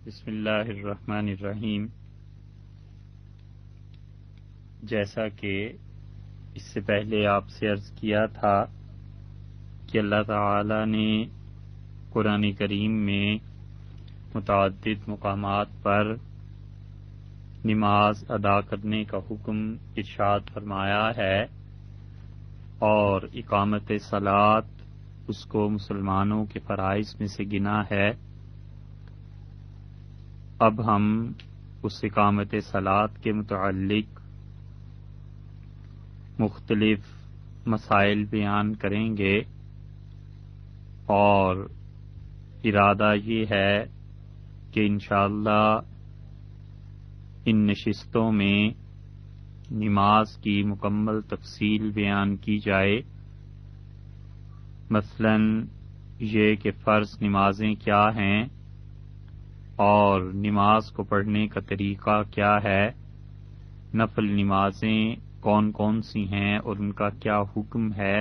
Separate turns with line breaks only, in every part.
بسم اللہ الرحمن الرحیم۔ جیسا کہ اس سے پہلے آپ سے عرض کیا تھا کہ اللہ تعالی نے قرآن کریم میں متعدد مقامات پر نماز ادا کرنے کا حکم ارشاد فرمایا ہے اور اقامت صلاۃ اس کو مسلمانوں کے فرائض میں سے گنا ہے۔ اب ہم اس اقامت صلاۃ کے متعلق مختلف مسائل بیان کریں گے اور ارادہ یہ ہے کہ انشاءاللہ ان نشستوں میں نماز کی مکمل تفصیل بیان کی جائے، مثلا یہ کہ فرض نمازیں کیا ہیں اور نماز کو پڑھنے کا طریقہ کیا ہے، نفل نمازیں کون کون سی ہیں اور ان کا کیا حکم ہے،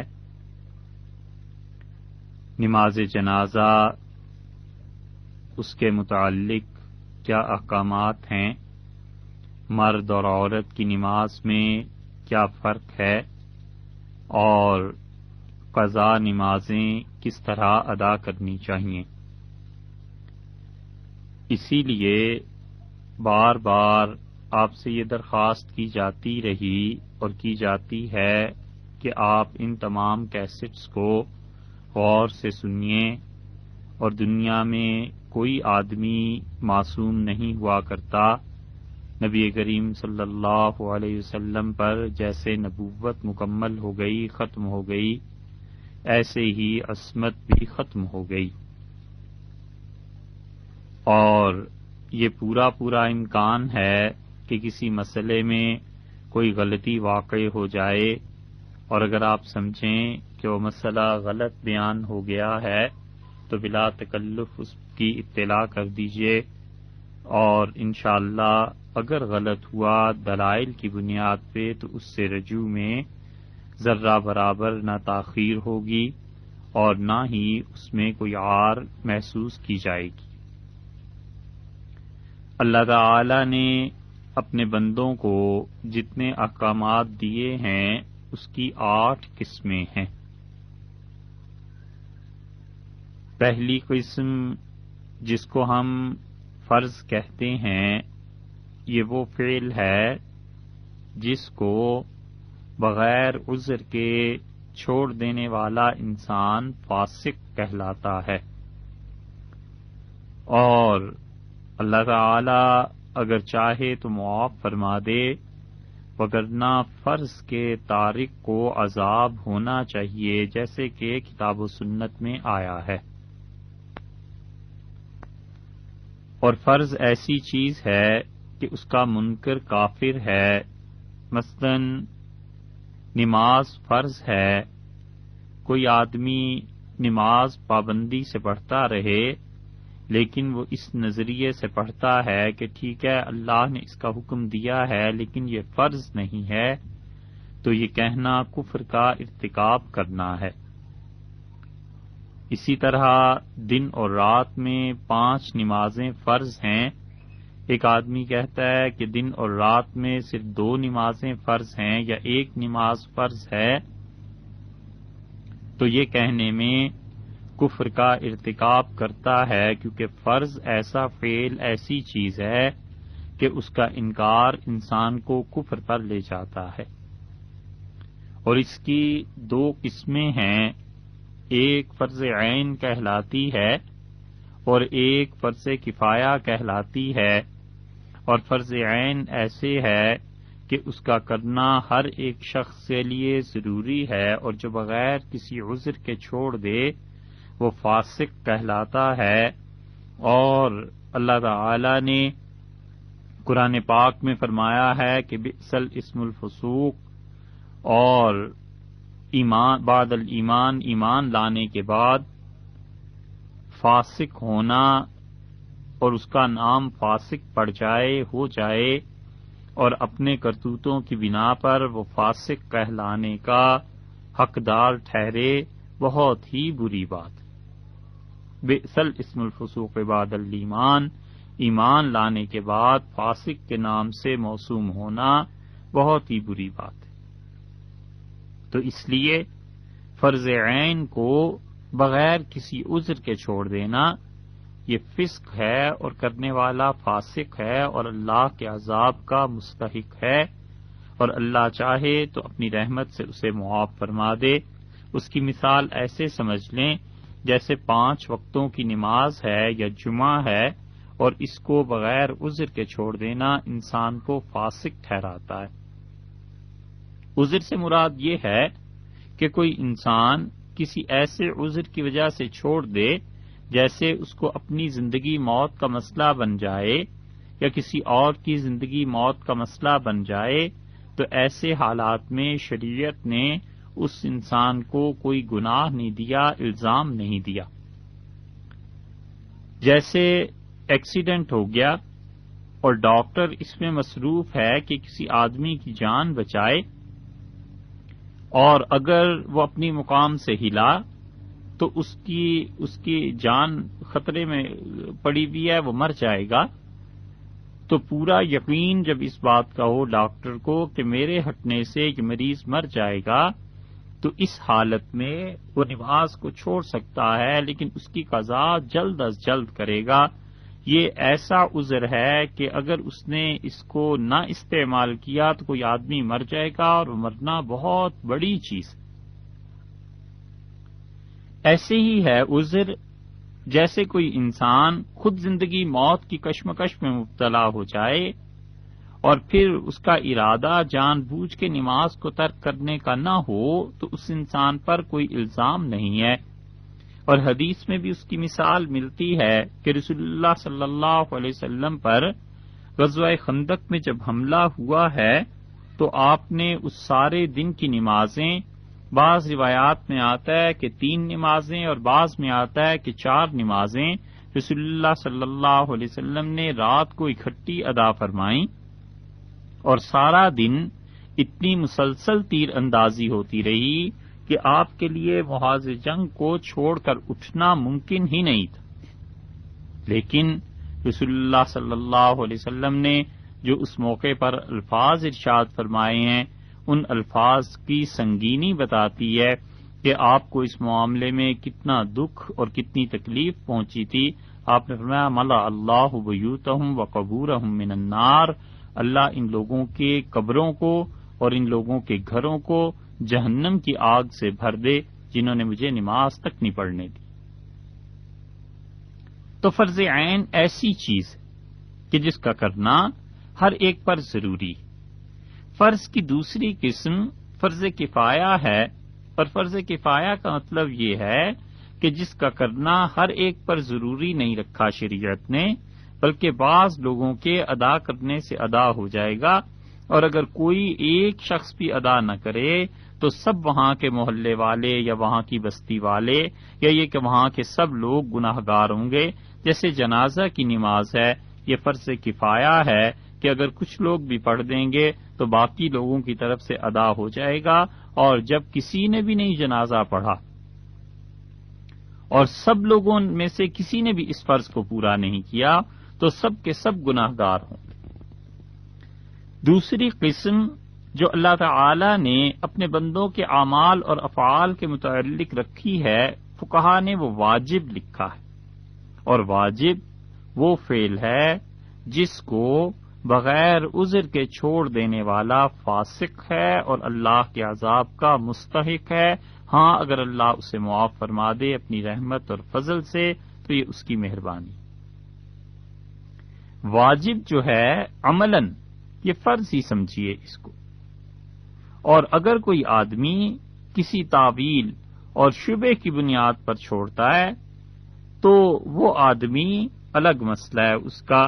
نماز جنازہ اس کے متعلق کیا احکامات ہیں، مرد اور عورت کی نماز میں کیا فرق ہے اور قضا نمازیں کس طرح ادا کرنی چاہیے۔ اسی لیے بار بار آپ سے یہ درخواست کی جاتی رہی اور کی جاتی ہے کہ آپ ان تمام کیسٹس کو غور سے سنیے، اور دنیا میں کوئی آدمی معصوم نہیں ہوا کرتا۔ نبی کریم صلی اللہ علیہ وسلم پر جیسے نبوت مکمل ہو گئی، ختم ہو گئی، ایسے ہی عصمت بھی ختم ہو گئی، اور یہ پورا امکان ہے کہ کسی مسئلے میں کوئی غلطی واقع ہو جائے، اور اگر آپ سمجھیں کہ وہ مسئلہ غلط بیان ہو گیا ہے تو بلا تکلف اس کی اطلاع کر دیجئے، اور انشاءاللہ اگر غلط ہوا دلائل کی بنیاد پہ تو اس سے رجوع میں ذرہ برابر نہ تاخیر ہوگی اور نہ ہی اس میں کوئی عار محسوس کی جائے گی۔ اللہ تعالی نے اپنے بندوں کو جتنے احکامات دیے ہیں اس کی 8 قسمیں ہیں۔ پہلی قسم جس کو ہم فرض کہتے ہیں، یہ وہ فعل ہے جس کو بغیر عذر کے چھوڑ دینے والا انسان فاسق کہلاتا ہے، اور اللہ تعالی اگر چاہے تو معاف فرما دے، وگرنہ فرض کے تارک کو عذاب ہونا چاہیے، جیسے کہ کتاب و سنت میں آیا ہے۔ اور فرض ایسی چیز ہے کہ اس کا منکر کافر ہے۔ مثلا نماز فرض ہے، کوئی آدمی نماز پابندی سے پڑھتا رہے لیکن وہ اس نظریے سے پڑھتا ہے کہ ٹھیک ہے اللہ نے اس کا حکم دیا ہے لیکن یہ فرض نہیں ہے، تو یہ کہنا کفر کا ارتکاب کرنا ہے۔ اسی طرح دن اور رات میں 5 نمازیں فرض ہیں، ایک آدمی کہتا ہے کہ دن اور رات میں صرف 2 نمازیں فرض ہیں یا 1 نماز فرض ہے، تو یہ کہنے میں کفر کا ارتکاب کرتا ہے، کیونکہ فرض ایسا فعل ایسی چیز ہے کہ اس کا انکار انسان کو کفر پر لے جاتا ہے۔ اور اس کی 2 قسمیں ہیں، ایک فرض عین کہلاتی ہے اور ایک فرض کفایہ کہلاتی ہے۔ اور فرض عین ایسے ہے کہ اس کا کرنا ہر ایک شخص کے لیے ضروری ہے، اور جو بغیر کسی عذر کے چھوڑ دے وہ فاسق کہلاتا ہے۔ اور اللہ تعالی نے قرآن پاک میں فرمایا ہے کہ بئس الاسم الفسوق، اور ایمان بعد الایمان، ایمان لانے کے بعد فاسق ہونا اور اس کا نام فاسق پڑ جائے، ہو جائے، اور اپنے کرتوتوں کی بنا پر وہ فاسق کہلانے کا حقدار ٹھہرے، بہت ہی بری بات۔ بئس الاسم الفسوق بعد الایمان، ایمان لانے کے بعد فاسق کے نام سے موسوم ہونا بہت ہی بری بات ہے۔ تو اس لیے فرض عین کو بغیر کسی عذر کے چھوڑ دینا یہ فسق ہے اور کرنے والا فاسق ہے اور اللہ کے عذاب کا مستحق ہے، اور اللہ چاہے تو اپنی رحمت سے اسے معاف فرما دے۔ اس کی مثال ایسے سمجھ لیں جیسے 5 وقتوں کی نماز ہے یا جمعہ ہے، اور اس کو بغیر عذر کے چھوڑ دینا انسان کو فاسق ٹھہراتا ہے۔ عذر سے مراد یہ ہے کہ کوئی انسان کسی ایسے عذر کی وجہ سے چھوڑ دے جیسے اس کو اپنی زندگی موت کا مسئلہ بن جائے یا کسی اور کی زندگی موت کا مسئلہ بن جائے، تو ایسے حالات میں شریعت نے اس انسان کو کوئی گناہ نہیں دیا، الزام نہیں دیا۔ جیسے ایکسیڈنٹ ہو گیا اور ڈاکٹر اس میں مصروف ہے کہ کسی آدمی کی جان بچائے، اور اگر وہ اپنی مقام سے ہلا تو اس کی جان خطرے میں پڑی ہوئی ہے، وہ مر جائے گا، تو پورا یقین جب اس بات کا ہو ڈاکٹر کو کہ میرے ہٹنے سے یہ مریض مر جائے گا، تو اس حالت میں وہ نماز کو چھوڑ سکتا ہے، لیکن اس کی قضا جلد از جلد کرے گا۔ یہ ایسا عذر ہے کہ اگر اس نے اس کو نہ استعمال کیا تو کوئی آدمی مر جائے گا، اور مرنا بہت بڑی چیز ہے۔ ایسے ہی ہے عذر، جیسے کوئی انسان خود زندگی موت کی کشمکش میں مبتلا ہو جائے اور پھر اس کا ارادہ جان بوجھ کے نماز کو ترک کرنے کا نہ ہو، تو اس انسان پر کوئی الزام نہیں ہے۔ اور حدیث میں بھی اس کی مثال ملتی ہے کہ رسول اللہ صلی اللہ علیہ وسلم پر غزوہ خندق میں جب حملہ ہوا ہے تو آپ نے اس سارے دن کی نمازیں، بعض روایات میں آتا ہے کہ 3 نمازیں اور بعض میں آتا ہے کہ 4 نمازیں رسول اللہ صلی اللہ علیہ وسلم نے رات کو اکٹھی ادا فرمائیں، اور سارا دن اتنی مسلسل تیر اندازی ہوتی رہی کہ آپ کے لیے محاذ جنگ کو چھوڑ کر اٹھنا ممکن ہی نہیں تھا۔ لیکن رسول اللہ صلی اللہ علیہ وسلم نے جو اس موقع پر الفاظ ارشاد فرمائے ہیں، ان الفاظ کی سنگینی بتاتی ہے کہ آپ کو اس معاملے میں کتنا دکھ اور کتنی تکلیف پہنچی تھی۔ آپ نے فرمایا ملا اللہ بیوتہم وقبورہم من النار، اللہ ان لوگوں کے قبروں کو اور ان لوگوں کے گھروں کو جہنم کی آگ سے بھر دے جنہوں نے مجھے نماز تک نہیں پڑھنے دی۔ تو فرض عین ایسی چیز ہے کہ جس کا کرنا ہر ایک پر ضروری۔ فرض کی دوسری قسم فرض کفایہ ہے، اور فرض کفایہ کا مطلب یہ ہے کہ جس کا کرنا ہر ایک پر ضروری نہیں رکھا شریعت نے، بلکہ بعض لوگوں کے ادا کرنے سے ادا ہو جائے گا، اور اگر کوئی ایک شخص بھی ادا نہ کرے تو سب وہاں کے محلے والے یا وہاں کی بستی والے یا یہ کہ وہاں کے سب لوگ گناہ گار ہوں گے۔ جیسے جنازہ کی نماز ہے، یہ فرض کفایہ ہے کہ اگر کچھ لوگ بھی پڑھ دیں گے تو باقی لوگوں کی طرف سے ادا ہو جائے گا، اور جب کسی نے بھی نہیں جنازہ پڑھا اور سب لوگوں میں سے کسی نے بھی اس فرض کو پورا نہیں کیا تو سب کے سب گناہ گار ہوں گے۔ دوسری قسم جو اللہ تعالی نے اپنے بندوں کے اعمال اور افعال کے متعلق رکھی ہے، فقہا نے وہ واجب لکھا ہے، اور واجب وہ فعل ہے جس کو بغیر عذر کے چھوڑ دینے والا فاسق ہے اور اللہ کے عذاب کا مستحق ہے۔ ہاں اگر اللہ اسے معاف فرما دے اپنی رحمت اور فضل سے تو یہ اس کی مہربانی۔ واجب جو ہے عملاً یہ فرض ہی سمجھیے اس کو، اور اگر کوئی آدمی کسی تعویل اور شبہ کی بنیاد پر چھوڑتا ہے تو وہ آدمی الگ مسئلہ ہے اس کا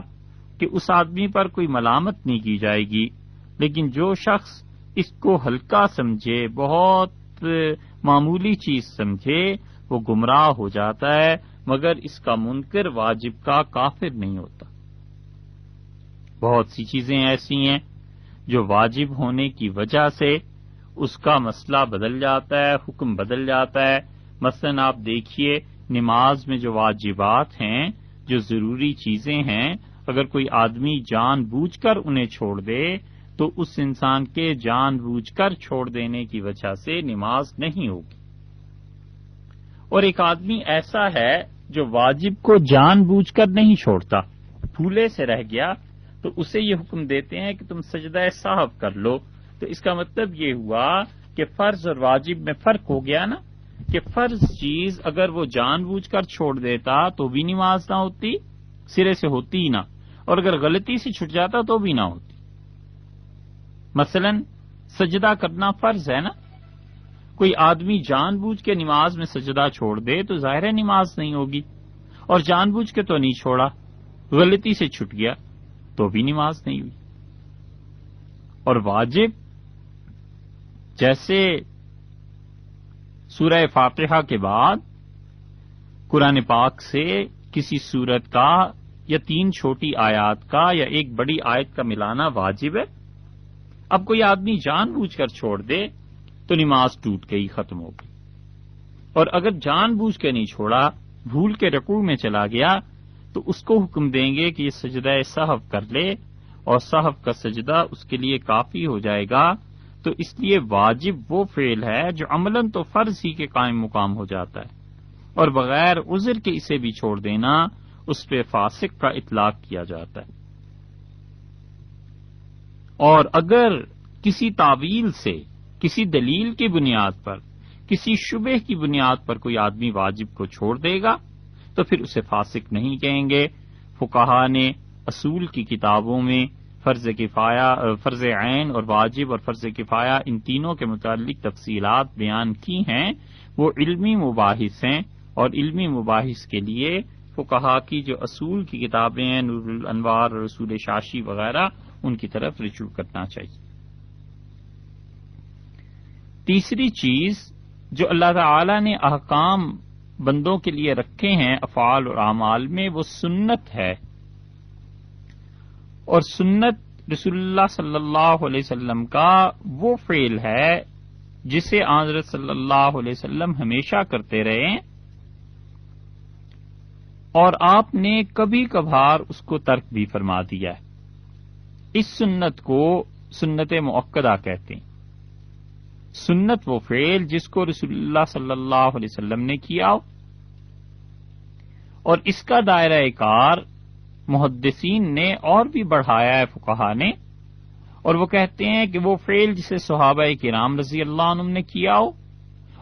کہ اس آدمی پر کوئی ملامت نہیں کی جائے گی، لیکن جو شخص اس کو ہلکا سمجھے، بہت معمولی چیز سمجھے، وہ گمراہ ہو جاتا ہے، مگر اس کا منکر واجب کا کافر نہیں ہوتا۔ بہت سی چیزیں ایسی ہیں جو واجب ہونے کی وجہ سے اس کا مسئلہ بدل جاتا ہے، حکم بدل جاتا ہے۔ مثلا آپ دیکھیے نماز میں جو واجبات ہیں، جو ضروری چیزیں ہیں، اگر کوئی آدمی جان بوجھ کر انہیں چھوڑ دے تو اس انسان کے جان بوجھ کر چھوڑ دینے کی وجہ سے نماز نہیں ہوگی۔ اور ایک آدمی ایسا ہے جو واجب کو جان بوجھ کر نہیں چھوڑتا، بھولے سے رہ گیا، تو اسے یہ حکم دیتے ہیں کہ تم سجدہ سہو کر لو۔ تو اس کا مطلب یہ ہوا کہ فرض اور واجب میں فرق ہو گیا نا، کہ فرض چیز اگر وہ جان بوجھ کر چھوڑ دیتا تو بھی نماز نہ ہوتی، سرے سے ہوتی ہی نہ، اور اگر غلطی سے چھٹ جاتا تو بھی نہ ہوتی۔ مثلا سجدہ کرنا فرض ہے نا، کوئی آدمی جان بوجھ کے نماز میں سجدہ چھوڑ دے تو ظاہر ہے نماز نہیں ہوگی، اور جان بوجھ کے تو نہیں چھوڑا، غلطی سے چھٹ گیا تو بھی نماز نہیں ہوئی۔ اور واجب جیسے سورہ فاتحہ کے بعد قرآن پاک سے کسی سورت کا یا 3 چھوٹی آیات کا یا ایک بڑی آیت کا ملانا واجب ہے۔ اب کوئی آدمی جان بوجھ کر چھوڑ دے تو نماز ٹوٹ گئی، ختم ہو گئی، اور اگر جان بوجھ کے نہیں چھوڑا، بھول کے رکوع میں چلا گیا، تو اس کو حکم دیں گے کہ یہ سجدہ سہو کر لے، اور سہو کا سجدہ اس کے لیے کافی ہو جائے گا۔ تو اس لیے واجب وہ فعل ہے جو عملاً تو فرض ہی کے قائم مقام ہو جاتا ہے، اور بغیر عذر کے اسے بھی چھوڑ دینا اس پہ فاسق کا اطلاق کیا جاتا ہے۔ اور اگر کسی تعویل سے، کسی دلیل کی بنیاد پر، کسی شبہ کی بنیاد پر کوئی آدمی واجب کو چھوڑ دے گا تو پھر اسے فاسق نہیں کہیں گے۔ فقہا نے اصول کی کتابوں میں فرض کفایہ، فرض عین اور واجب اور فرض کفایہ، ان تینوں کے متعلق تفصیلات بیان کی ہیں، وہ علمی مباحث ہیں، اور علمی مباحث کے لیے فقہا کی جو اصول کی کتابیں ہیں، نور الانوار اور رسول شاشی وغیرہ، ان کی طرف رجوع کرنا چاہیے۔ تیسری چیز جو اللہ تعالی نے احکام بندوں کے لیے رکھے ہیں افعال اور اعمال میں، وہ سنت ہے، اور سنت رسول اللہ صلی اللہ علیہ وسلم کا وہ فعل ہے جسے حضرت صلی اللہ علیہ وسلم ہمیشہ کرتے رہے، اور آپ نے کبھی کبھار اس کو ترک بھی فرما دیا ہے۔ اس سنت کو سنت مؤکدہ کہتے ہیں۔ سنت وہ فعل جس کو رسول اللہ صلی اللہ علیہ وسلم نے کیا ہو، اور اس کا دائرہ کار محدثین نے اور بھی بڑھایا ہے، فقہا نے، اور وہ کہتے ہیں کہ وہ فعل جسے صحابہ کرام رضی اللہ عنہم نے کیا ہو،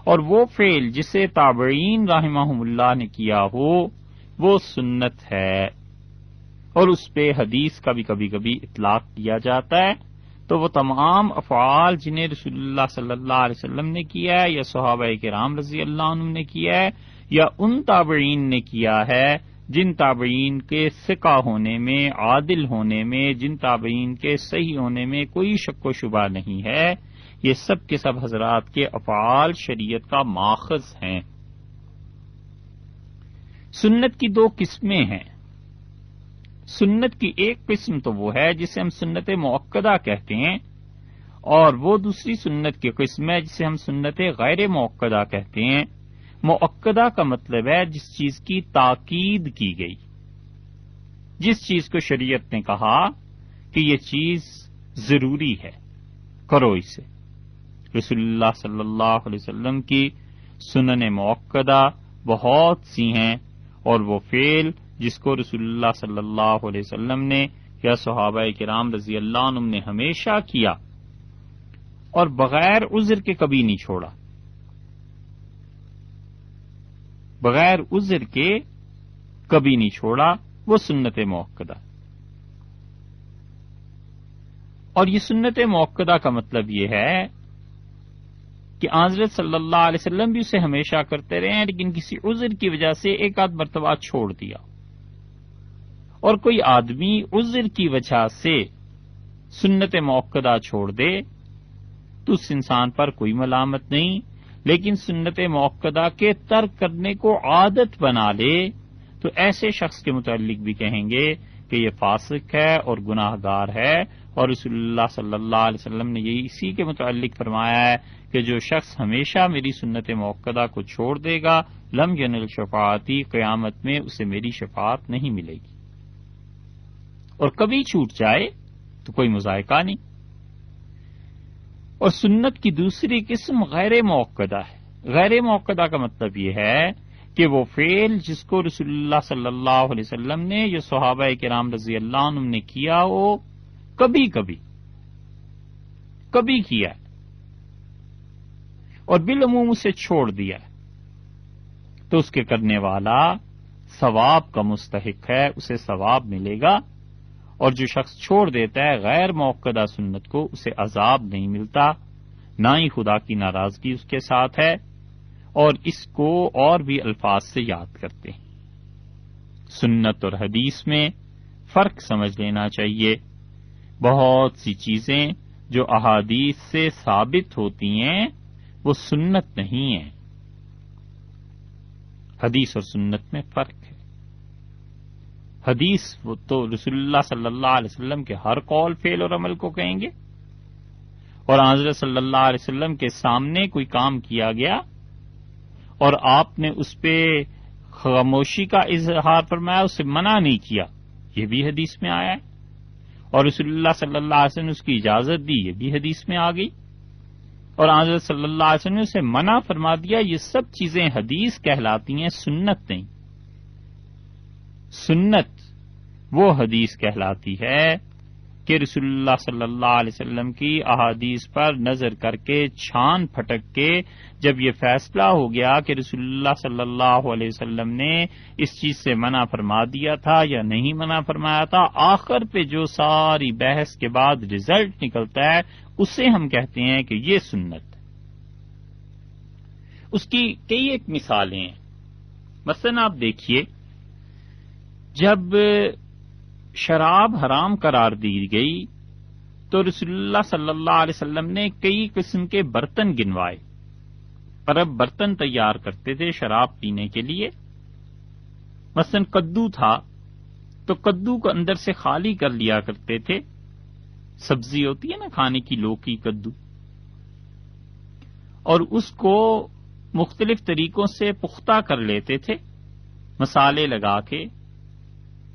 اور وہ فعل جسے تابعین رحمہم اللہ نے کیا ہو، وہ سنت ہے، اور اس پہ حدیث کا بھی کبھی کبھی اطلاق کیا جاتا ہے۔ تو وہ تمام افعال جنہیں رسول اللہ صلی اللہ علیہ وسلم نے کیا ہے، یا صحابہ کرام رضی اللہ عنہم نے کیا ہے، یا ان تابعین نے کیا ہے جن تابعین کے ثقہ ہونے میں، عادل ہونے میں، جن تابعین کے صحیح ہونے میں کوئی شک و شبہ نہیں ہے، یہ سب کے سب حضرات کے افعال شریعت کا ماخذ ہیں۔ سنت کی 2 قسمیں ہیں۔ سنت کی ایک قسم تو وہ ہے جسے ہم سنت مؤکدہ کہتے ہیں، اور وہ دوسری سنت کی قسم ہے جسے ہم سنت غیر مؤکدہ کہتے ہیں۔ مؤکدہ کا مطلب ہے جس چیز کی تاکید کی گئی، جس چیز کو شریعت نے کہا کہ یہ چیز ضروری ہے، کرو اسے۔ رسول اللہ صلی اللہ علیہ وسلم کی سنن مؤکدہ بہت سی ہیں، اور وہ فعل جس کو رسول اللہ صلی اللہ علیہ وسلم نے یا صحابہ کرام رضی اللہ عنہم نے ہمیشہ کیا، اور بغیر عذر کے کبھی نہیں چھوڑا، بغیر عذر کے کبھی نہیں چھوڑا، وہ سنت مؤکدہ۔ اور یہ سنت مؤکدہ کا مطلب یہ ہے کہ حضرت صلی اللہ علیہ وسلم بھی اسے ہمیشہ کرتے رہے ہیں، لیکن کسی عذر کی وجہ سے ایک آدھ مرتبہ چھوڑ دیا، اور کوئی آدمی عذر کی وجہ سے سنت مؤکدہ چھوڑ دے تو اس انسان پر کوئی ملامت نہیں، لیکن سنت مؤکدہ کے ترک کرنے کو عادت بنا لے تو ایسے شخص کے متعلق بھی کہیں گے کہ یہ فاسق ہے اور گناہ گار ہے، اور رسول اللہ صلی اللہ علیہ وسلم نے یہی اسی کے متعلق فرمایا ہے کہ جو شخص ہمیشہ میری سنت مؤکدہ کو چھوڑ دے گا، لم ینل شفاعتی، قیامت میں اسے میری شفاعت نہیں ملے گی۔ اور کبھی چھوٹ جائے تو کوئی مذائقہ نہیں۔ اور سنت کی دوسری قسم غیر موقدہ ہے۔ غیر موقدہ کا مطلب یہ ہے کہ وہ فعل جس کو رسول اللہ صلی اللہ علیہ وسلم نے یا صحابہ کرام رضی اللہ عنہم نے کیا وہ کبھی کیا ہے اور بالعموم اسے چھوڑ دیا ہے، تو اس کے کرنے والا ثواب کا مستحق ہے، اسے ثواب ملے گا، اور جو شخص چھوڑ دیتا ہے غیر موقدہ سنت کو اسے عذاب نہیں ملتا، نہ ہی خدا کی ناراضگی اس کے ساتھ ہے، اور اس کو اور بھی الفاظ سے یاد کرتے ہیں۔ سنت اور حدیث میں فرق سمجھ لینا چاہیے۔ بہت سی چیزیں جو احادیث سے ثابت ہوتی ہیں وہ سنت نہیں ہیں۔ حدیث اور سنت میں فرق ہے۔ حدیث وہ تو رسول اللہ صلی اللہ علیہ وسلم کے ہر قول فعل اور عمل کو کہیں گے، اور حضرت صلی اللہ علیہ وسلم کے سامنے کوئی کام کیا گیا اور آپ نے اس پہ خاموشی کا اظہار فرمایا، اسے منع نہیں کیا، یہ بھی حدیث میں آیا ہے، اور رسول اللہ صلی اللہ علیہ وسلم نے اس کی اجازت دی، یہ بھی حدیث میں آ گئی، اور حضرت صلی اللہ علیہ وسلم نے اسے منع فرما دیا، یہ سب چیزیں حدیث کہلاتی ہیں، سنت نہیں۔ سنت وہ حدیث کہلاتی ہے کہ رسول اللہ صلی اللہ علیہ وسلم کی احادیث پر نظر کر کے چھان پھٹک کے جب یہ فیصلہ ہو گیا کہ رسول اللہ صلی اللہ علیہ وسلم نے اس چیز سے منع فرما دیا تھا یا نہیں منع فرمایا تھا، آخر پہ جو ساری بحث کے بعد رزلٹ نکلتا ہے اسے ہم کہتے ہیں کہ یہ سنت ہے۔ اس کی کئی ایک مثالیں ہیں۔ مثلا آپ دیکھیے، جب شراب حرام قرار دی گئی تو رسول اللہ صلی اللہ علیہ وسلم نے کئی قسم کے برتن گنوائے، عرب برتن تیار کرتے تھے شراب پینے کے لیے۔ مثلا کدو تھا تو کدو کو اندر سے خالی کر لیا کرتے تھے، سبزی ہوتی ہے نا کھانے کی، لوکی کدو، اور اس کو مختلف طریقوں سے پختہ کر لیتے تھے، مسالے لگا کے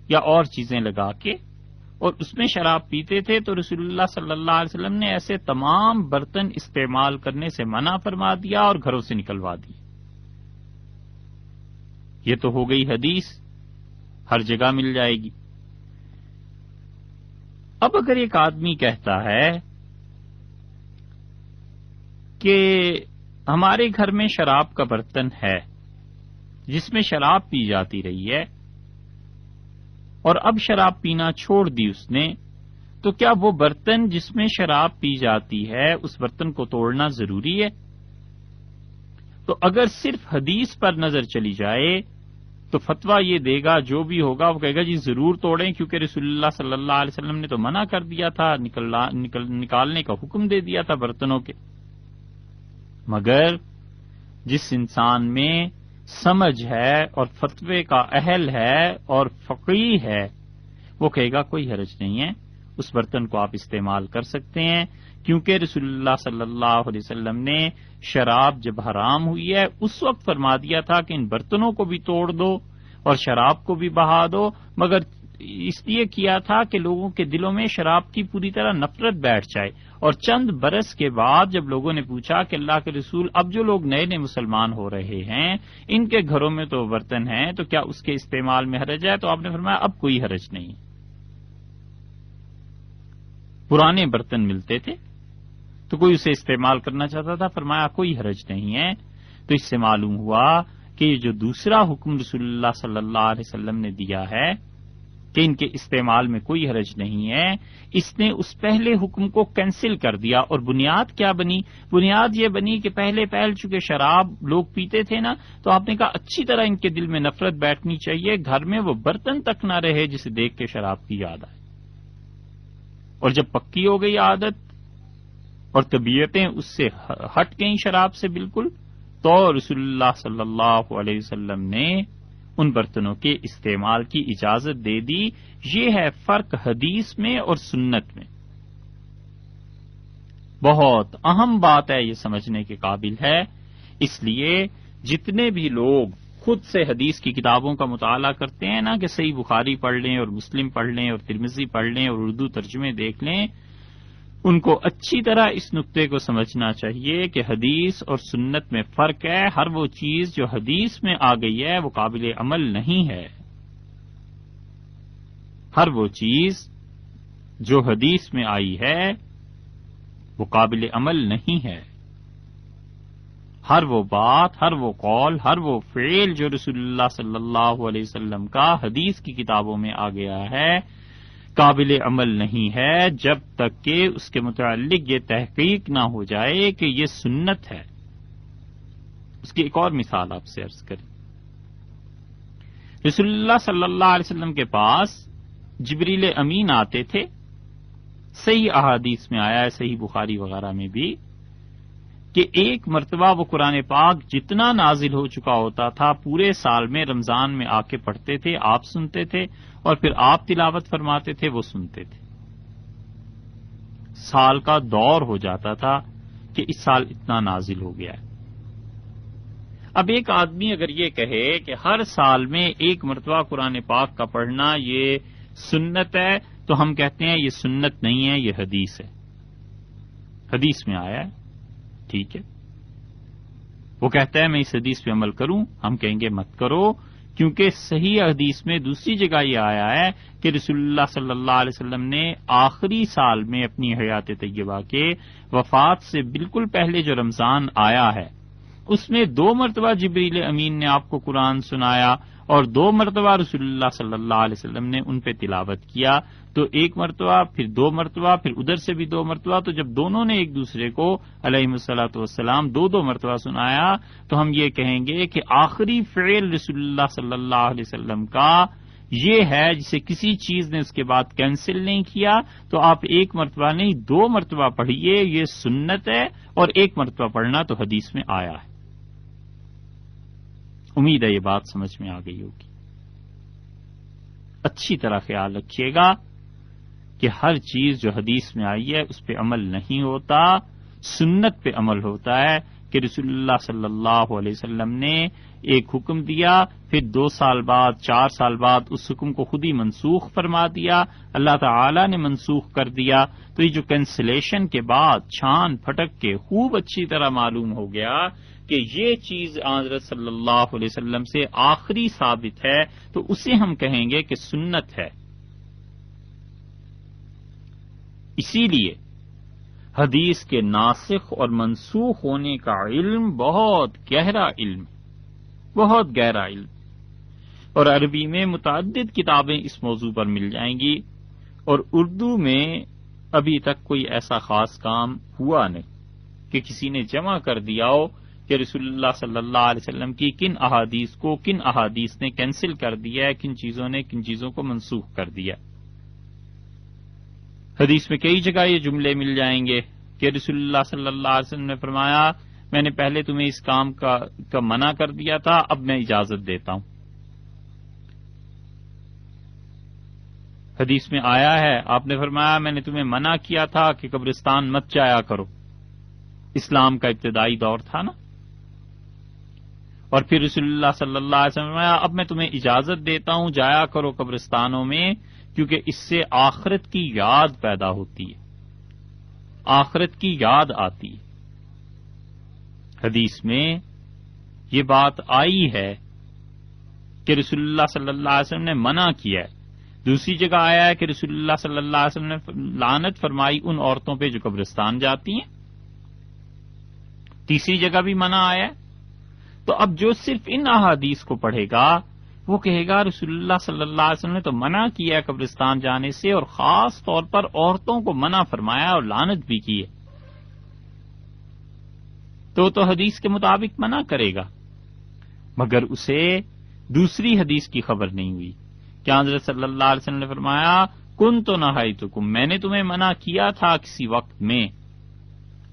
یا اور چیزیں لگا کے، اور اس میں شراب پیتے تھے۔ تو رسول اللہ صلی اللہ علیہ وسلم نے ایسے تمام برتن استعمال کرنے سے منع فرما دیا اور گھروں سے نکلوا دی۔ یہ تو ہو گئی حدیث، ہر جگہ مل جائے گی۔ اب اگر ایک آدمی کہتا ہے کہ ہمارے گھر میں شراب کا برتن ہے جس میں شراب پی جاتی رہی ہے اور اب شراب پینا چھوڑ دی اس نے، تو کیا وہ برتن جس میں شراب پی جاتی ہے اس برتن کو توڑنا ضروری ہے؟ تو اگر صرف حدیث پر نظر چلی جائے تو فتویٰ یہ دے گا، جو بھی ہوگا وہ کہے گا جی ضرور توڑیں، کیونکہ رسول اللہ صلی اللہ علیہ وسلم نے تو منع کر دیا تھا، نکالنے کا حکم دے دیا تھا برتنوں کے۔ مگر جس انسان میں سمجھ ہے اور فتوے کا اہل ہے اور فقیہ ہے، وہ کہے گا کوئی حرج نہیں ہے، اس برتن کو آپ استعمال کر سکتے ہیں، کیونکہ رسول اللہ صلی اللہ علیہ وسلم نے شراب جب حرام ہوئی ہے اس وقت فرما دیا تھا کہ ان برتنوں کو بھی توڑ دو اور شراب کو بھی بہا دو، مگر اس لیے کیا تھا کہ لوگوں کے دلوں میں شراب کی پوری طرح نفرت بیٹھ جائے۔ اور چند برس کے بعد جب لوگوں نے پوچھا کہ اللہ کے رسول، اب جو لوگ نئے نئے مسلمان ہو رہے ہیں ان کے گھروں میں تو برتن ہیں، تو کیا اس کے استعمال میں حرج ہے؟ تو آپ نے فرمایا اب کوئی حرج نہیں۔ پرانے برتن ملتے تھے تو کوئی اسے استعمال کرنا چاہتا تھا، فرمایا کوئی حرج نہیں ہے۔ تو اس سے معلوم ہوا کہ یہ جو دوسرا حکم رسول اللہ صلی اللہ علیہ وسلم نے دیا ہے کہ ان کے استعمال میں کوئی حرج نہیں ہے، اس نے اس پہلے حکم کو کینسل کر دیا۔ اور بنیاد کیا بنی؟ بنیاد یہ بنی کہ پہلے چونکہ شراب لوگ پیتے تھے نا، تو آپ نے کہا اچھی طرح ان کے دل میں نفرت بیٹھنی چاہیے، گھر میں وہ برتن تک نہ رہے جسے دیکھ کے شراب کی یاد آئے۔ اور جب پکی ہو گئی عادت اور طبیعتیں اس سے ہٹ گئیں شراب سے بالکل، تو رسول اللہ صلی اللہ علیہ وسلم نے ان برتنوں کے استعمال کی اجازت دے دی۔ یہ ہے فرق حدیث میں اور سنت میں۔ بہت اہم بات ہے، یہ سمجھنے کے قابل ہے۔ اس لیے جتنے بھی لوگ خود سے حدیث کی کتابوں کا مطالعہ کرتے ہیں نا کہ صحیح بخاری پڑھ لیں اور مسلم پڑھ لیں اور ترمذی پڑھ لیں اور اردو ترجمے دیکھ لیں، ان کو اچھی طرح اس نقطے کو سمجھنا چاہیے کہ حدیث اور سنت میں فرق ہے۔ ہر وہ چیز جو حدیث میں آ گئی ہے وہ قابل عمل نہیں ہے۔ ہر وہ چیز جو حدیث میں آئی ہے وہ قابل عمل نہیں ہے۔ ہر وہ بات، ہر وہ قول، ہر وہ فعل جو رسول اللہ صلی اللہ علیہ وسلم کا حدیث کی کتابوں میں آ گیا ہے قابل عمل نہیں ہے جب تک کہ اس کے متعلق یہ تحقیق نہ ہو جائے کہ یہ سنت ہے۔ اس کی ایک اور مثال آپ سے عرض کریں۔ رسول اللہ صلی اللہ علیہ وسلم کے پاس جبریل امین آتے تھے، صحیح احادیث میں آیا ہے، صحیح بخاری وغیرہ میں بھی، کہ ایک مرتبہ وہ قرآن پاک جتنا نازل ہو چکا ہوتا تھا پورے سال میں رمضان میں آ کے پڑھتے تھے، آپ سنتے تھے، اور پھر آپ تلاوت فرماتے تھے، وہ سنتے تھے۔ سال کا دور ہو جاتا تھا کہ اس سال اتنا نازل ہو گیا ہے۔ اب ایک آدمی اگر یہ کہے کہ ہر سال میں ایک مرتبہ قرآن پاک کا پڑھنا یہ سنت ہے، تو ہم کہتے ہیں یہ سنت نہیں ہے، یہ حدیث ہے، حدیث میں آیا ہے، ٹھیک ہے۔ وہ کہتا ہے میں اس حدیث پہ عمل کروں، ہم کہیں گے مت کرو، کیونکہ صحیح حدیث میں دوسری جگہ یہ آیا ہے کہ رسول اللہ صلی اللہ علیہ وسلم نے آخری سال میں اپنی حیات طیبہ کے وفات سے بالکل پہلے جو رمضان آیا ہے اس میں 2 مرتبہ جبریل امین نے آپ کو قرآن سنایا اور 2 مرتبہ رسول اللہ صلی اللہ علیہ وسلم نے ان پہ تلاوت کیا، تو 1 مرتبہ پھر 2 مرتبہ پھر ادھر سے بھی 2 مرتبہ، تو جب دونوں نے ایک دوسرے کو علیہ الصلوۃ والسلام 2 مرتبہ سنایا تو ہم یہ کہیں گے کہ آخری فعل رسول اللہ صلی اللہ علیہ وسلم کا یہ ہے جسے کسی چیز نے اس کے بعد کینسل نہیں کیا، تو آپ 1 مرتبہ نہیں 2 مرتبہ پڑھیے، یہ سنت ہے، اور 1 مرتبہ پڑھنا تو حدیث میں آیا ہے۔ امید ہے یہ بات سمجھ میں آ گئی ہوگی۔ اچھی طرح خیال رکھیے گا کہ ہر چیز جو حدیث میں آئی ہے اس پہ عمل نہیں ہوتا، سنت پہ عمل ہوتا ہے کہ رسول اللہ صلی اللہ علیہ وسلم نے ایک حکم دیا، پھر 2 سال بعد 4 سال بعد اس حکم کو خود ہی منسوخ فرما دیا، اللہ تعالی نے منسوخ کر دیا، تو یہ جو کینسلیشن کے بعد چھان پھٹک کے خوب اچھی طرح معلوم ہو گیا کہ یہ چیز حضرت صلی اللہ علیہ وسلم سے آخری ثابت ہے، تو اسے ہم کہیں گے کہ سنت ہے۔ اسی لیے حدیث کے ناسخ اور منسوخ ہونے کا علم بہت گہرا علم، بہت گہرا علم، اور عربی میں متعدد کتابیں اس موضوع پر مل جائیں گی، اور اردو میں ابھی تک کوئی ایسا خاص کام ہوا نہیں کہ کسی نے جمع کر دیا ہو کہ رسول اللہ صلی اللہ علیہ وسلم کی کن احادیث کو کن احادیث نے کینسل کر دیا ہے، کن چیزوں نے کن چیزوں کو منسوخ کر دیا۔ حدیث میں کئی جگہ یہ جملے مل جائیں گے کہ رسول اللہ صلی اللہ علیہ وسلم نے فرمایا میں نے پہلے تمہیں اس کام کا منع کر دیا تھا، اب میں اجازت دیتا ہوں۔ حدیث میں آیا ہے آپ نے فرمایا میں نے تمہیں منع کیا تھا کہ قبرستان مت جایا کرو، اسلام کا ابتدائی دور تھا نا، اور پھر رسول اللہ صلی اللہ علیہ وسلم نے فرمایا اب میں تمہیں اجازت دیتا ہوں جایا کرو قبرستانوں میں، کیونکہ اس سے آخرت کی یاد پیدا ہوتی ہے، آخرت کی یاد آتی ہے۔ حدیث میں یہ بات آئی ہے کہ رسول اللہ صلی اللہ علیہ وسلم نے منع کیا ہے، دوسری جگہ آیا ہے کہ رسول اللہ صلی اللہ علیہ وسلم نے لعنت فرمائی ان عورتوں پہ جو قبرستان جاتی ہیں، تیسری جگہ بھی منع آیا ہے۔ تو اب جو صرف ان احادیث کو پڑھے گا وہ کہے گا رسول اللہ صلی اللہ علیہ وسلم نے تو منع کیا ہے قبرستان جانے سے، اور خاص طور پر عورتوں کو منع فرمایا اور لعنت بھی کی ہے، تو حدیث کے مطابق منع کرے گا، مگر اسے دوسری حدیث کی خبر نہیں ہوئی کہ حضرت صلی اللہ علیہ وسلم نے فرمایا کنت نہیتکم، میں نے تمہیں منع کیا تھا کسی وقت میں،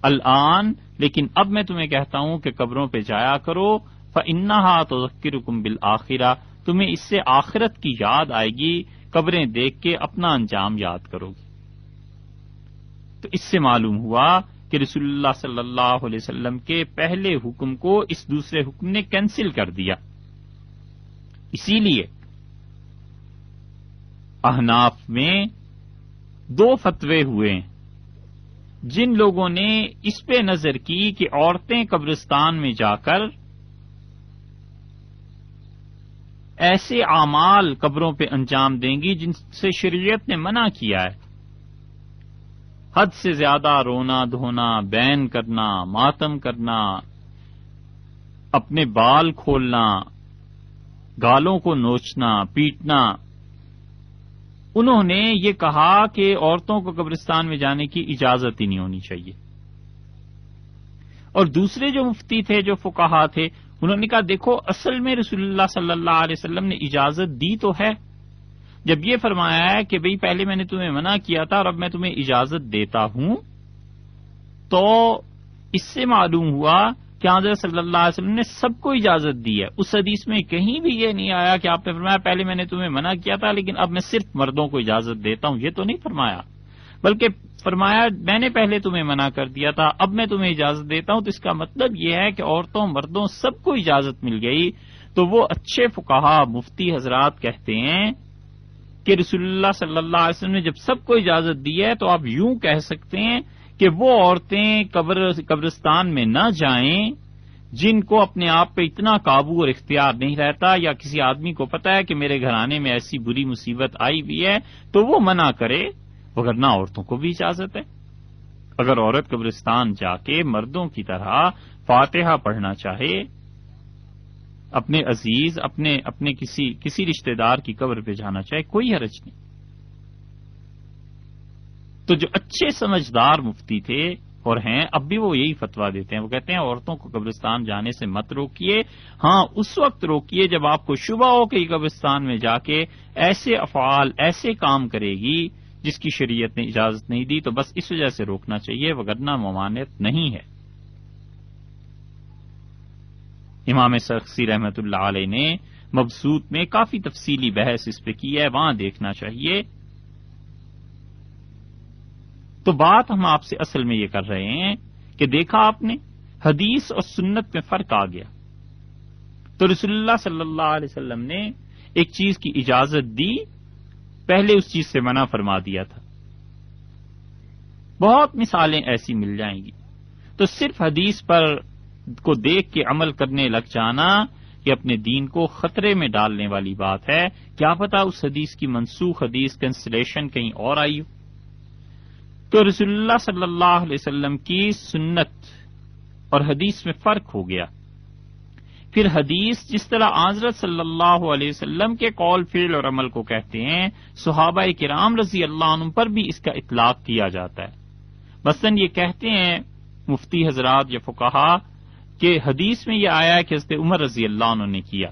الآن لیکن اب میں تمہیں کہتا ہوں کہ قبروں پہ جایا کرو، فإنہا تذکرکم بالآخرہ، تمہیں اس سے آخرت کی یاد آئے گی، قبریں دیکھ کے اپنا انجام یاد کرو گی۔ تو اس سے معلوم ہوا کہ رسول اللہ صلی اللہ علیہ وسلم کے پہلے حکم کو اس دوسرے حکم نے کینسل کر دیا، اسی لیے احناف میں 2 فتوے ہوئے ہیں. جن لوگوں نے اس پہ نظر کی کہ عورتیں قبرستان میں جا کر ایسے اعمال قبروں پہ انجام دیں گی جن سے شریعت نے منع کیا ہے، حد سے زیادہ رونا دھونا، بین کرنا، ماتم کرنا، اپنے بال کھولنا، گالوں کو نوچنا، پیٹنا. انہوں نے یہ کہا کہ عورتوں کو قبرستان میں جانے کی اجازت ہی نہیں ہونی چاہیے. اور دوسرے جو مفتی تھے، جو فقہا تھے، انہوں نے کہا دیکھو اصل میں رسول اللہ صلی اللہ علیہ وسلم نے اجازت دی تو ہے. جب یہ فرمایا ہے کہ بھئی پہلے میں نے تمہیں منع کیا تھا اور اب میں تمہیں اجازت دیتا ہوں، تو اس سے معلوم ہوا کہ حضرت صلی اللہ علیہ وسلم نے سب کو اجازت دی ہے. اس حدیث میں کہیں بھی یہ نہیں آیا کہ آپ نے فرمایا پہلے میں نے تمہیں منع کیا تھا لیکن اب میں صرف مردوں کو اجازت دیتا ہوں، یہ تو نہیں فرمایا، بلکہ فرمایا میں نے پہلے تمہیں منع کر دیا تھا اب میں تمہیں اجازت دیتا ہوں. تو اس کا مطلب یہ ہے کہ عورتوں مردوں سب کو اجازت مل گئی. تو وہ اچھے فقہا مفتی حضرات کہتے ہیں کہ رسول اللہ صلی اللہ علیہ وسلم نے جب سب کو اجازت دی ہے تو آپ یوں کہہ سکتے ہیں کہ وہ عورتیں قبرستان میں نہ جائیں جن کو اپنے آپ پہ اتنا قابو اور اختیار نہیں رہتا، یا کسی آدمی کو پتا ہے کہ میرے گھرانے میں ایسی بری مصیبت آئی ہوئی ہے تو وہ منع کرے، وگرنہ عورتوں کو بھی اجازت ہے. اگر عورت قبرستان جا کے مردوں کی طرح فاتحہ پڑھنا چاہے، اپنے عزیز اپنے کسی رشتہ دار کی قبر پہ جانا چاہے، کوئی حرج نہیں. تو جو اچھے سمجھدار مفتی تھے اور ہیں، اب بھی وہ یہی فتویٰ دیتے ہیں. وہ کہتے ہیں عورتوں کو قبرستان جانے سے مت روکیے، ہاں اس وقت روکیے جب آپ کو شبہ ہو کہ یہ قبرستان میں جا کے ایسے افعال ایسے کام کرے گی جس کی شریعت نے اجازت نہیں دی، تو بس اس وجہ سے روکنا چاہیے، وگرنہ ممانعت نہیں ہے. امام سرخسی رحمت اللہ علیہ نے مبسوط میں کافی تفصیلی بحث اس پہ کی ہے، وہاں دیکھنا چاہیے. تو بات ہم آپ سے اصل میں یہ کر رہے ہیں کہ دیکھا آپ نے حدیث اور سنت میں فرق آ گیا. تو رسول اللہ صلی اللہ علیہ وسلم نے ایک چیز کی اجازت دی، پہلے اس چیز سے منع فرما دیا تھا. بہت مثالیں ایسی مل جائیں گی. تو صرف حدیث پر کو دیکھ کے عمل کرنے لگ جانا یہ اپنے دین کو خطرے میں ڈالنے والی بات ہے. کیا پتا اس حدیث کی منسوخ حدیث کینسلیشن کہیں اور آئی ہو. تو رسول اللہ صلی اللہ علیہ وسلم کی سنت اور حدیث میں فرق ہو گیا. پھر حدیث جس طرح حضرت صلی اللہ علیہ وسلم کے قول فعل اور عمل کو کہتے ہیں، صحابہ کرام رضی اللہ عنہ پر بھی اس کا اطلاق کیا جاتا ہے. مثلاً یہ کہتے ہیں مفتی حضرات یا فقہا کہ حدیث میں یہ آیا ہے کہ حضرت عمر رضی اللہ عنہ نے کیا،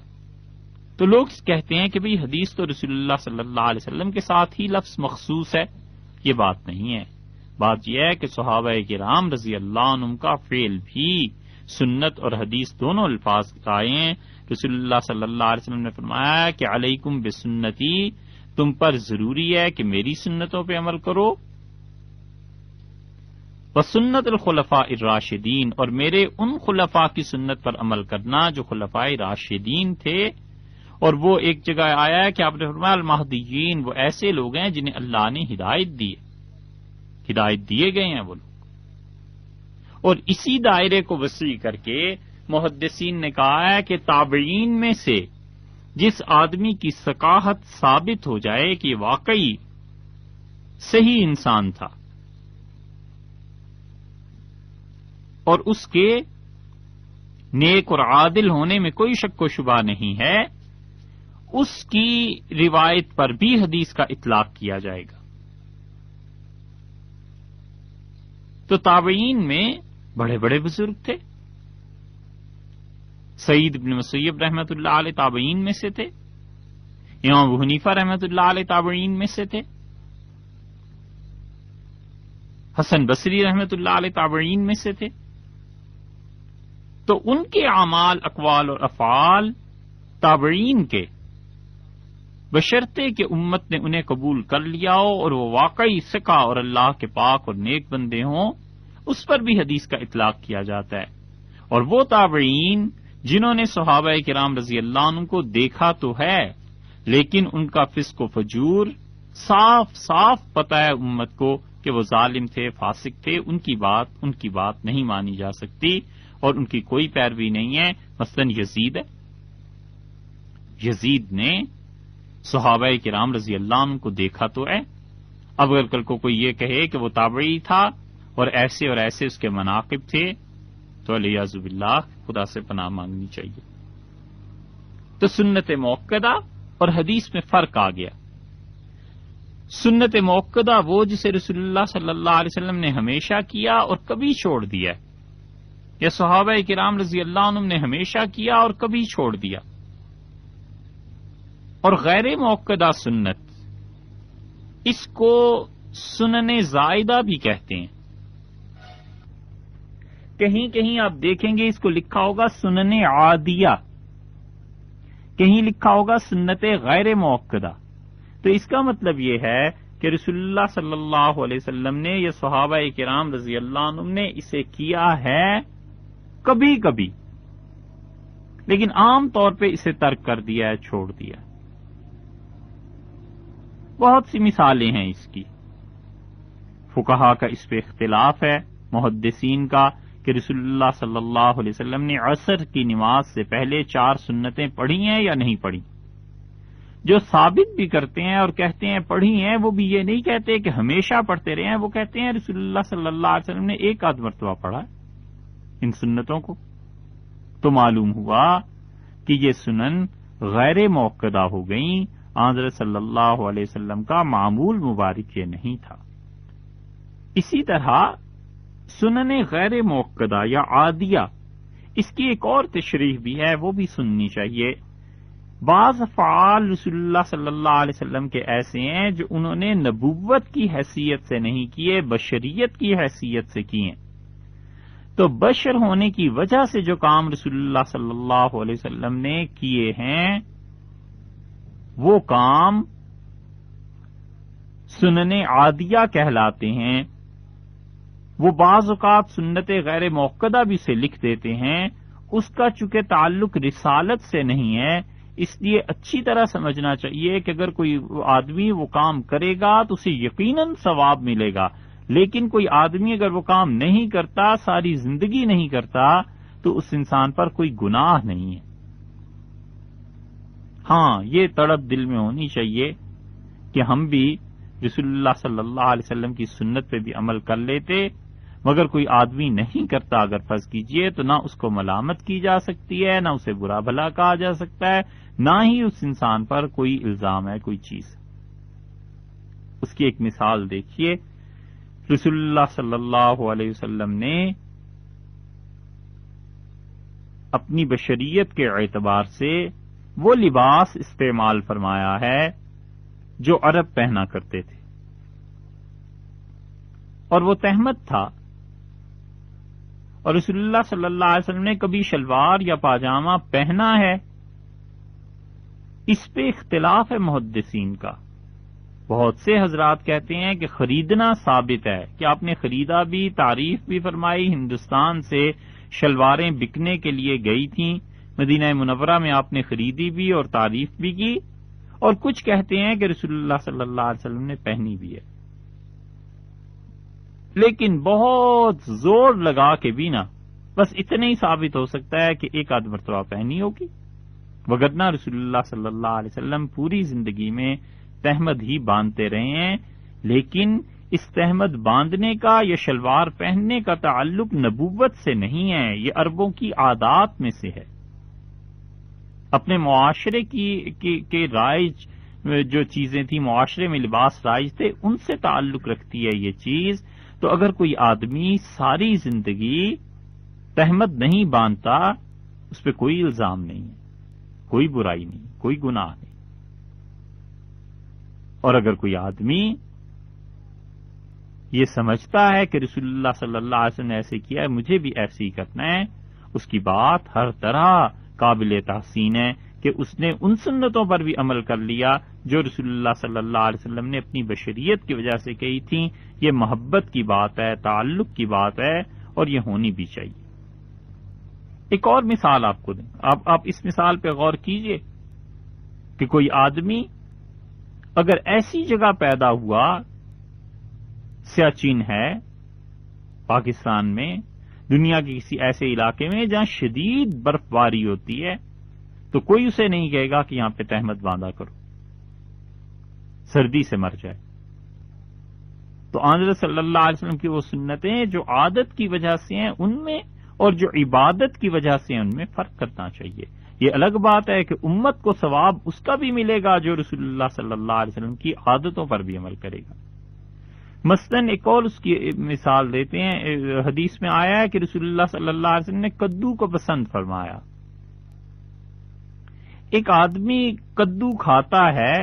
تو لوگ کہتے ہیں کہ بھئی حدیث تو رسول اللہ صلی اللہ علیہ وسلم کے ساتھ ہی لفظ مخصوص ہے. یہ بات نہیں ہے. بات یہ ہے کہ صحابہ کرام رضی اللہ عنہ کا فعل بھی سنت اور حدیث دونوں الفاظ آئے ہیں. رسول اللہ صلی اللہ علیہ وسلم نے فرمایا کہ علیکم بسنتی، تم پر ضروری ہے کہ میری سنتوں پہ عمل کرو، وسنت الخلفاء الراشدین، اور میرے ان خلفاء کی سنت پر عمل کرنا جو خلفاء راشدین تھے. اور وہ ایک جگہ آیا ہے کہ آپ نے فرمایا المہدیین، وہ ایسے لوگ ہیں جنہیں اللہ نے ہدایت دی، ہدایت دیے گئے ہیں وہ لوگ. اور اسی دائرے کو وسیع کر کے محدثین نے کہا ہے کہ تابعین میں سے جس آدمی کی ثقافت ثابت ہو جائے کہ واقعی صحیح انسان تھا اور اس کے نیک اور عادل ہونے میں کوئی شک و شبہ نہیں ہے، اس کی روایت پر بھی حدیث کا اطلاق کیا جائے گا. تو تابعین میں بڑے بڑے بزرگ تھے. سعید بن مسیب رحمۃ اللہ علیہ تابعین میں سے تھے، امام ابو حنیفہ رحمۃ اللہ علیہ تابعین میں سے تھے، حسن بصری رحمۃ اللہ علیہ تابعین میں سے تھے. تو ان کے اعمال، اقوال اور افعال تابعین کے، بشرطے کہ امت نے انہیں قبول کر لیا ہو اور وہ واقعی ثقہ اور اللہ کے پاک اور نیک بندے ہوں، اس پر بھی حدیث کا اطلاق کیا جاتا ہے. اور وہ تابعین جنہوں نے صحابہ کرام رضی اللہ عنہ کو دیکھا تو ہے لیکن ان کا فسق و فجور صاف صاف پتہ ہے امت کو کہ وہ ظالم تھے، فاسق تھے، ان کی بات نہیں مانی جا سکتی اور ان کی کوئی پیروی نہیں ہے۔ مثلاً یزید ہے، یزید نے صحابہ کرام رضی اللہ عنہ کو دیکھا تو ہے، اب اگر کل کو کوئی یہ کہے کہ وہ تابعی تھا اور ایسے اس کے مناقب تھے تو علیہ باللہ خدا سے پناہ مانگنی چاہیے۔ تو سنت موقدہ اور حدیث میں فرق آ گیا۔ سنت موقدہ وہ جسے رسول اللہ صلی اللہ علیہ وسلم نے ہمیشہ کیا اور کبھی چھوڑ دیا، یا صحابہ کرام رضی اللہ عنہم نے ہمیشہ کیا اور کبھی چھوڑ دیا۔ اور غیر موقدہ سنت، اس کو سنن زائدہ بھی کہتے ہیں۔ کہیں کہیں آپ دیکھیں گے اس کو لکھا ہوگا سنن عادیہ، کہیں لکھا ہوگا سنت غیر موقدہ۔ تو اس کا مطلب یہ ہے کہ رسول اللہ صلی اللہ علیہ وسلم نے یا صحابہ کرام رضی اللہ عنہم نے اسے کیا ہے کبھی کبھی، لیکن عام طور پہ اسے ترک کر دیا ہے، چھوڑ دیا۔ بہت سی مثالیں ہیں اس کی، فقہا کا اس پہ اختلاف ہے، محدثین کا، کہ رسول اللہ صلی اللہ علیہ وسلم نے عصر کی نماز سے پہلے 4 سنتیں پڑھی ہیں یا نہیں پڑھی۔ جو ثابت بھی کرتے ہیں اور کہتے ہیں پڑھی ہیں، وہ بھی یہ نہیں کہتے کہ ہمیشہ پڑھتے رہے ہیں، وہ کہتے ہیں رسول اللہ صلی اللہ علیہ وسلم نے ایک آدھ مرتبہ پڑھا ان سنتوں کو۔ تو معلوم ہوا کہ یہ سنن غیر موقدہ ہو گئیں، حضرت صلی اللہ علیہ وسلم کا معمول مبارک یہ نہیں تھا۔ اسی طرح سنن غیر موقدہ یا عادیہ، اس کی ایک اور تشریح بھی ہے، وہ بھی سننی چاہیے۔ بعض افعال رسول اللہ صلی اللہ علیہ وسلم کے ایسے ہیں جو انہوں نے نبوت کی حیثیت سے نہیں کیے، بشریت کی حیثیت سے کیے۔ تو بشر ہونے کی وجہ سے جو کام رسول اللہ صلی اللہ علیہ وسلم نے کیے ہیں وہ کام سنن عادیہ کہلاتے ہیں۔ وہ بعض اوقات سنت غیر موقدہ بھی سے لکھ دیتے ہیں، اس کا چونکہ تعلق رسالت سے نہیں ہے، اس لیے اچھی طرح سمجھنا چاہیے کہ اگر کوئی آدمی وہ کام کرے گا تو اسے یقیناً ثواب ملے گا، لیکن کوئی آدمی اگر وہ کام نہیں کرتا، ساری زندگی نہیں کرتا، تو اس انسان پر کوئی گناہ نہیں ہے۔ ہاں، یہ تڑپ دل میں ہونی چاہیے کہ ہم بھی رسول اللہ صلی اللہ علیہ وسلم کی سنت پہ بھی عمل کر لیتے، مگر کوئی آدمی نہیں کرتا اگر فرض کیجئے تو نہ اس کو ملامت کی جا سکتی ہے، نہ اسے برا بھلا کہا جا سکتا ہے، نہ ہی اس انسان پر کوئی الزام ہے کوئی چیز۔ اس کی ایک مثال دیکھیے، رسول اللہ صلی اللہ علیہ وسلم نے اپنی بشریت کے اعتبار سے وہ لباس استعمال فرمایا ہے جو عرب پہنا کرتے تھے، اور وہ تہمت تھا، اور رسول اللہ صلی اللہ علیہ وسلم نے کبھی شلوار یا پاجامہ پہنا ہے؟ اس پہ اختلاف ہے محدثین کا۔ بہت سے حضرات کہتے ہیں کہ خریدنا ثابت ہے، کہ آپ نے خریدا بھی، تعریف بھی فرمائی، ہندوستان سے شلواریں بکنے کے لیے گئی تھیں، مدینہ منورہ میں آپ نے خریدی بھی اور تعریف بھی کی، اور کچھ کہتے ہیں کہ رسول اللہ صلی اللہ علیہ وسلم نے پہنی بھی ہے، لیکن بہت زور لگا کے بھی نہ، بس اتنا ہی ثابت ہو سکتا ہے کہ ایک آدھ مرتبہ پہنی ہوگی، وگرنہ رسول اللہ صلی اللہ علیہ وسلم پوری زندگی میں تہمد ہی باندھتے رہے ہیں، لیکن اس تہمد باندھنے کا یا شلوار پہننے کا تعلق نبوت سے نہیں ہے، یہ عربوں کی عادات میں سے ہے، اپنے معاشرے کی رائج جو چیزیں تھیں، معاشرے میں لباس رائج تھے، ان سے تعلق رکھتی ہے یہ چیز۔ تو اگر کوئی آدمی ساری زندگی تہمد نہیں باندھتا، اس پہ کوئی الزام نہیں ہے، کوئی برائی نہیں، کوئی گناہ نہیں۔ اور اگر کوئی آدمی یہ سمجھتا ہے کہ رسول اللہ صلی اللہ علیہ وسلم نے ایسے کیا ہے، مجھے بھی ایسے ہی کرنا ہے، اس کی بات ہر طرح قابل تحسین ہے کہ اس نے ان سنتوں پر بھی عمل کر لیا جو رسول اللہ صلی اللہ علیہ وسلم نے اپنی بشریت کی وجہ سے کہی تھیں۔ یہ محبت کی بات ہے، تعلق کی بات ہے، اور یہ ہونی بھی چاہیے۔ ایک اور مثال آپ کو دیں، آپ اس مثال پہ غور کیجئے کہ کوئی آدمی اگر ایسی جگہ پیدا ہوا، سیاچین ہے پاکستان میں، دنیا کے کسی ایسے علاقے میں جہاں شدید برف باری ہوتی ہے، تو کوئی اسے نہیں کہے گا کہ یہاں پہ تہمت باندھا کرو، سردی سے مر جائے۔ تو حضرت صلی اللہ علیہ وسلم کی وہ سنتیں جو عادت کی وجہ سے ہیں ان میں، اور جو عبادت کی وجہ سے ہیں ان میں فرق کرنا چاہیے۔ یہ الگ بات ہے کہ امت کو ثواب اس کا بھی ملے گا جو رسول اللہ صلی اللہ علیہ وسلم کی عادتوں پر بھی عمل کرے گا۔ مثلاً ایک اور اس کی مثال دیتے ہیں، حدیث میں آیا ہے کہ رسول اللہ صلی اللہ علیہ وسلم نے کدو کو پسند فرمایا۔ ایک آدمی کدو کھاتا ہے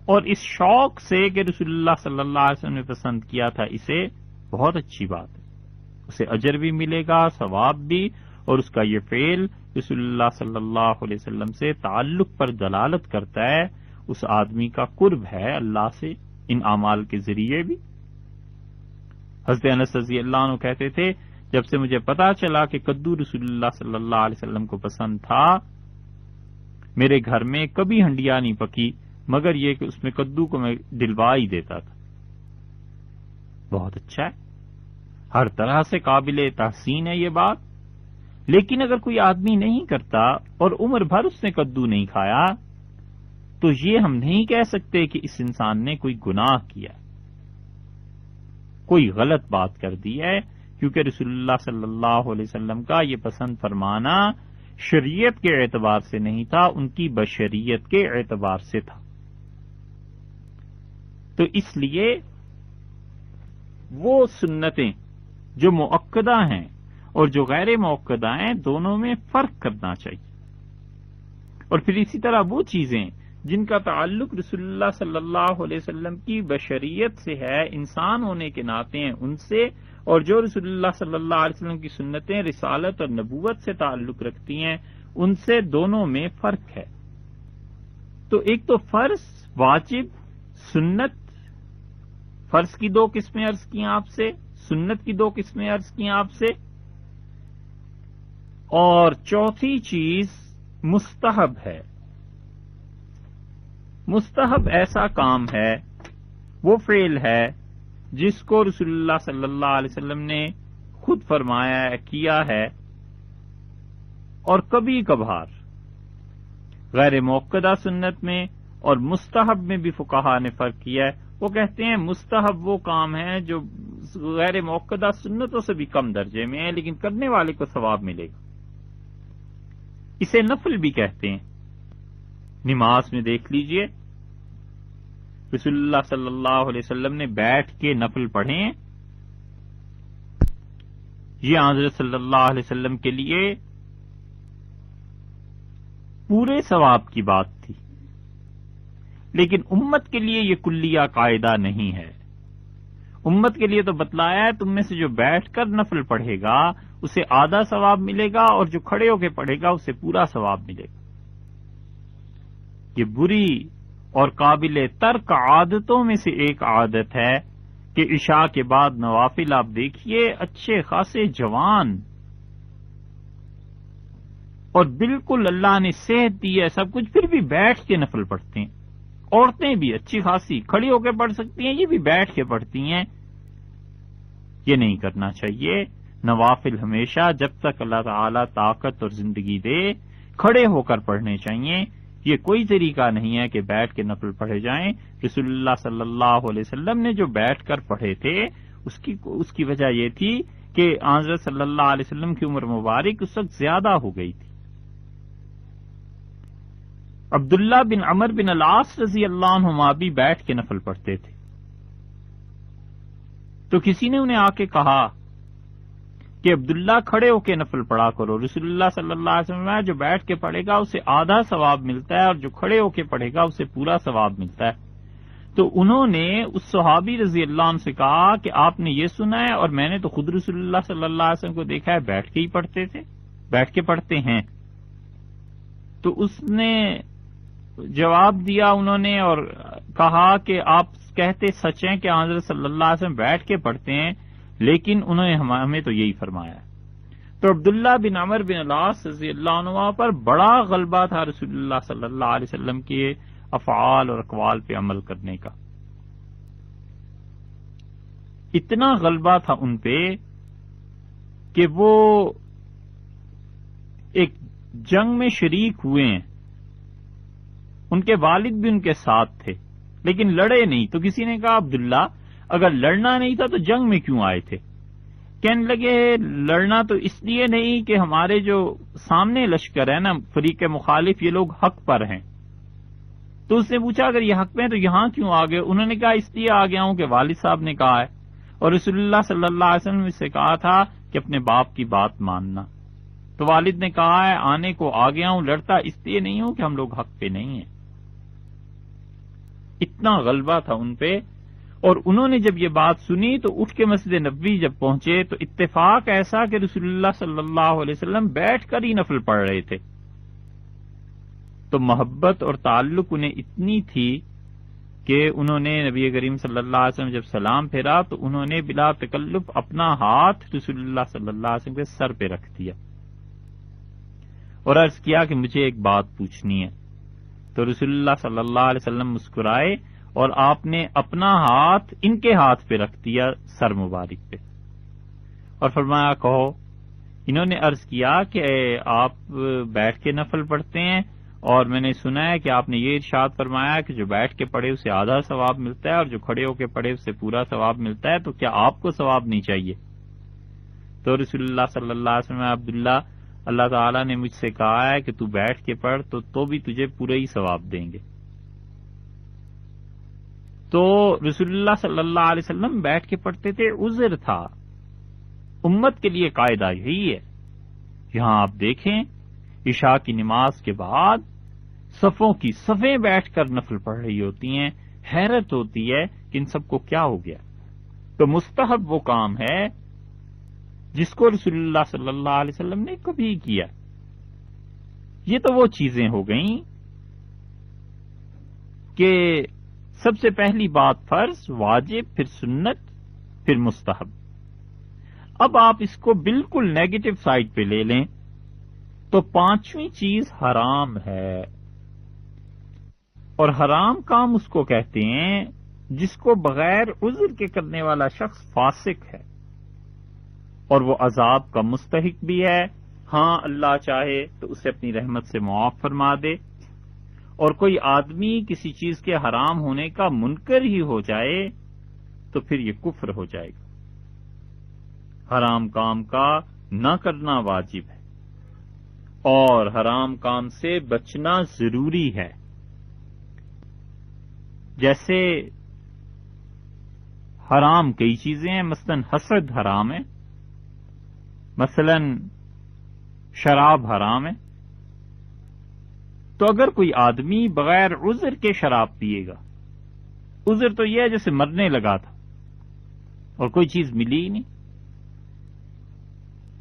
اور اس شوق سے کہ رسول اللہ صلی اللہ علیہ وسلم نے پسند کیا تھا، اسے بہت اچھی بات ہے، اسے اجر بھی ملے گا، ثواب بھی، اور اس کا یہ فعل رسول اللہ صلی اللہ علیہ وسلم سے تعلق پر دلالت کرتا ہے، اس آدمی کا قرب ہے اللہ سے ان اعمال کے ذریعے بھی۔ حضرت انس رضی اللہ عنہ کہتے تھے جب سے مجھے پتا چلا کہ کدو رسول اللہ صلی اللہ علیہ وسلم کو پسند تھا، میرے گھر میں کبھی ہنڈیا نہیں پکی مگر یہ کہ اس میں کدو کو میں ڈلوا ہی دیتا تھا۔ بہت اچھا ہے، ہر طرح سے قابل تحسین ہے یہ بات، لیکن اگر کوئی آدمی نہیں کرتا اور عمر بھر اس نے کدو نہیں کھایا تو یہ ہم نہیں کہہ سکتے کہ اس انسان نے کوئی گناہ کیا، کوئی غلط بات کر دی ہے، کیونکہ رسول اللہ صلی اللہ علیہ وسلم کا یہ پسند فرمانا شریعت کے اعتبار سے نہیں تھا، ان کی بشریت کے اعتبار سے تھا۔ تو اس لیے وہ سنتیں جو مؤکدہ ہیں اور جو غیر مؤکدہ ہیں دونوں میں فرق کرنا چاہیے، اور پھر اسی طرح وہ چیزیں جن کا تعلق رسول اللہ صلی اللہ علیہ وسلم کی بشریت سے ہے، انسان ہونے کے ناطے ہیں ان سے، اور جو رسول اللہ صلی اللہ علیہ وسلم کی سنتیں رسالت اور نبوت سے تعلق رکھتی ہیں ان سے دونوں میں فرق ہے۔ تو ایک تو فرض، واجب، سنت، فرض کی دو قسمیں عرض کی آپ سے، سنت کی دو قسمیں عرض کی آپ سے، اور چوتھی چیز مستحب ہے۔ مستحب ایسا کام ہے، وہ فعل ہے جس کو رسول اللہ صلی اللہ علیہ وسلم نے خود فرمایا ہے، کیا ہے، اور کبھی کبھار غیر موقدہ سنت میں اور مستحب میں بھی فقہا نے فرق کیا ہے۔ وہ کہتے ہیں مستحب وہ کام ہے جو غیر موقدہ سنتوں سے بھی کم درجے میں ہے لیکن کرنے والے کو ثواب ملے گا، اسے نفل بھی کہتے ہیں۔ نماز میں دیکھ لیجئے رسول اللہ صلی اللہ علیہ وسلم نے بیٹھ کے نفل پڑھے ہیں، یہ حضرت صلی اللہ علیہ وسلم کے لیے پورے ثواب کی بات تھی، لیکن امت کے لیے یہ کلیہ قاعدہ نہیں ہے۔ امت کے لیے تو بتلایا ہے تم میں سے جو بیٹھ کر نفل پڑھے گا اسے آدھا ثواب ملے گا، اور جو کھڑے ہو کے پڑھے گا اسے پورا ثواب ملے گا۔ یہ بری اور قابل ترک عادتوں میں سے ایک عادت ہے کہ عشاء کے بعد نوافل آپ دیکھیے اچھے خاصے جوان، اور بالکل اللہ نے صحت دی ہے سب کچھ، پھر بھی بیٹھ کے نفل پڑھتے ہیں۔ عورتیں بھی اچھی خاصی کھڑی ہو کے پڑھ سکتی ہیں، یہ بھی بیٹھ کے پڑھتی ہیں۔ یہ نہیں کرنا چاہیے۔ نوافل ہمیشہ جب تک اللہ تعالی طاقت اور زندگی دے کھڑے ہو کر پڑھنے چاہیے۔ یہ کوئی طریقہ نہیں ہے کہ بیٹھ کے نفل پڑھے جائیں۔ رسول اللہ صلی اللہ علیہ وسلم نے جو بیٹھ کر پڑھے تھے اس کی وجہ یہ تھی کہ حضرت صلی اللہ علیہ وسلم کی عمر مبارک اس وقت زیادہ ہو گئی تھی۔ عبداللہ بن عمر بن العاص رضی اللہ عنہما بھی بیٹھ کے نفل پڑھتے تھے۔ تو کسی نے انہیں آ کے کہا کہ عبداللہ کھڑے ہو کے نفل پڑھا کرو، رسول اللہ صلی اللہ علیہ وسلم نے جو بیٹھ کے پڑھے گا اسے آدھا ثواب ملتا ہے اور جو کھڑے ہو کے پڑھے گا اسے پورا ثواب ملتا ہے۔ تو انہوں نے اس صحابی رضی اللہ عنہ سے کہا کہ آپ نے یہ سنا ہے، اور میں نے تو خود رسول اللہ صلی اللہ علیہ وسلم کو دیکھا ہے بیٹھ کے ہی پڑھتے تھے، بیٹھ کے پڑھتے ہیں۔ تو اس نے جواب دیا انہوں نے اور کہا کہ آپ کہتے سچ ہیں کہ حضرت صلی اللہ علیہ وسلم بیٹھ کے پڑھتے ہیں، لیکن انہوں نے ہمیں تو یہی فرمایا ہے۔ تو عبداللہ بن عمر بن العاص رضی اللہ عنہ پر بڑا غلبہ تھا رسول اللہ صلی اللہ علیہ وسلم کے افعال اور اقوال پہ عمل کرنے کا. اتنا غلبہ تھا ان پہ کہ وہ ایک جنگ میں شریک ہوئے ہیں، ان کے والد بھی ان کے ساتھ تھے لیکن لڑے نہیں. تو کسی نے کہا عبداللہ اگر لڑنا نہیں تھا تو جنگ میں کیوں آئے تھے؟ کہنے لگے لڑنا تو اس لیے نہیں کہ ہمارے جو سامنے لشکر ہے نا فریق مخالف، یہ لوگ حق پر ہیں. تو اس نے پوچھا اگر یہ حق پہ ہیں تو یہاں کیوں آ گئے؟ انہوں نے کہا اس لیے آ گیا ہوں کہ والد صاحب نے کہا ہے، اور رسول اللہ صلی اللہ علیہ وسلم سے کہا تھا کہ اپنے باپ کی بات ماننا. تو والد نے کہا ہے آنے کو آ گیا ہوں، لڑتا اس لیے نہیں ہوں کہ ہم لوگ حق پہ نہیں ہیں. اتنا غلبہ تھا ان پہ. اور انہوں نے جب یہ بات سنی تو اٹھ کے مسجد نبوی جب پہنچے تو اتفاق ایسا کہ رسول اللہ صلی اللہ علیہ وسلم بیٹھ کر ہی نفل پڑھ رہے تھے. تو محبت اور تعلق انہیں اتنی تھی کہ انہوں نے نبی کریم صلی اللہ علیہ وسلم جب سلام پھیرا تو انہوں نے بلا تکلف اپنا ہاتھ رسول اللہ صلی اللہ علیہ وسلم کے سر پہ رکھ دیا اور عرض کیا کہ مجھے ایک بات پوچھنی ہے. تو رسول اللہ صلی اللہ علیہ وسلم مسکرائے اور آپ نے اپنا ہاتھ ان کے ہاتھ پہ رکھ دیا سر مبارک پہ اور فرمایا کہو. انہوں نے عرض کیا کہ آپ بیٹھ کے نفل پڑھتے ہیں اور میں نے سنا ہے کہ آپ نے یہ ارشاد فرمایا کہ جو بیٹھ کے پڑھے اسے آدھا ثواب ملتا ہے اور جو کھڑے ہو کے پڑھے اسے پورا ثواب ملتا ہے، تو کیا آپ کو ثواب نہیں چاہیے؟ تو رسول اللہ صلی اللہ علیہ وسلم عبداللہ اللہ تعالیٰ نے مجھ سے کہا ہے کہ تو بیٹھ کے پڑھ تو بھی تجھے پورا ہی ثواب دیں گے. تو رسول اللہ صلی اللہ علیہ وسلم بیٹھ کے پڑھتے تھے، عذر تھا. امت کے لیے قاعدہ یہی ہے. یہاں آپ دیکھیں عشاء کی نماز کے بعد صفوں کی صفیں بیٹھ کر نفل پڑھ رہی ہوتی ہیں. حیرت ہوتی ہے کہ ان سب کو کیا ہو گیا. تو مستحب وہ کام ہے جس کو رسول اللہ صلی اللہ علیہ وسلم نے کبھی کیا. یہ تو وہ چیزیں ہو گئیں کہ سب سے پہلی بات فرض، واجب، پھر سنت، پھر مستحب. اب آپ اس کو بالکل نیگیٹو سائڈ پہ لے لیں تو پانچویں چیز حرام ہے. اور حرام کام اس کو کہتے ہیں جس کو بغیر عذر کے کرنے والا شخص فاسق ہے اور وہ عذاب کا مستحق بھی ہے. ہاں اللہ چاہے تو اسے اپنی رحمت سے معاف فرما دے. اور کوئی آدمی کسی چیز کے حرام ہونے کا منکر ہی ہو جائے تو پھر یہ کفر ہو جائے گا. حرام کام کا نہ کرنا واجب ہے اور حرام کام سے بچنا ضروری ہے. جیسے حرام کئی چیزیں ہیں، مثلا حسد حرام ہے، مثلا شراب حرام ہے. تو اگر کوئی آدمی بغیر عذر کے شراب پیے گا، عذر تو یہ ہے جیسے مرنے لگا تھا اور کوئی چیز ملی ہی نہیں،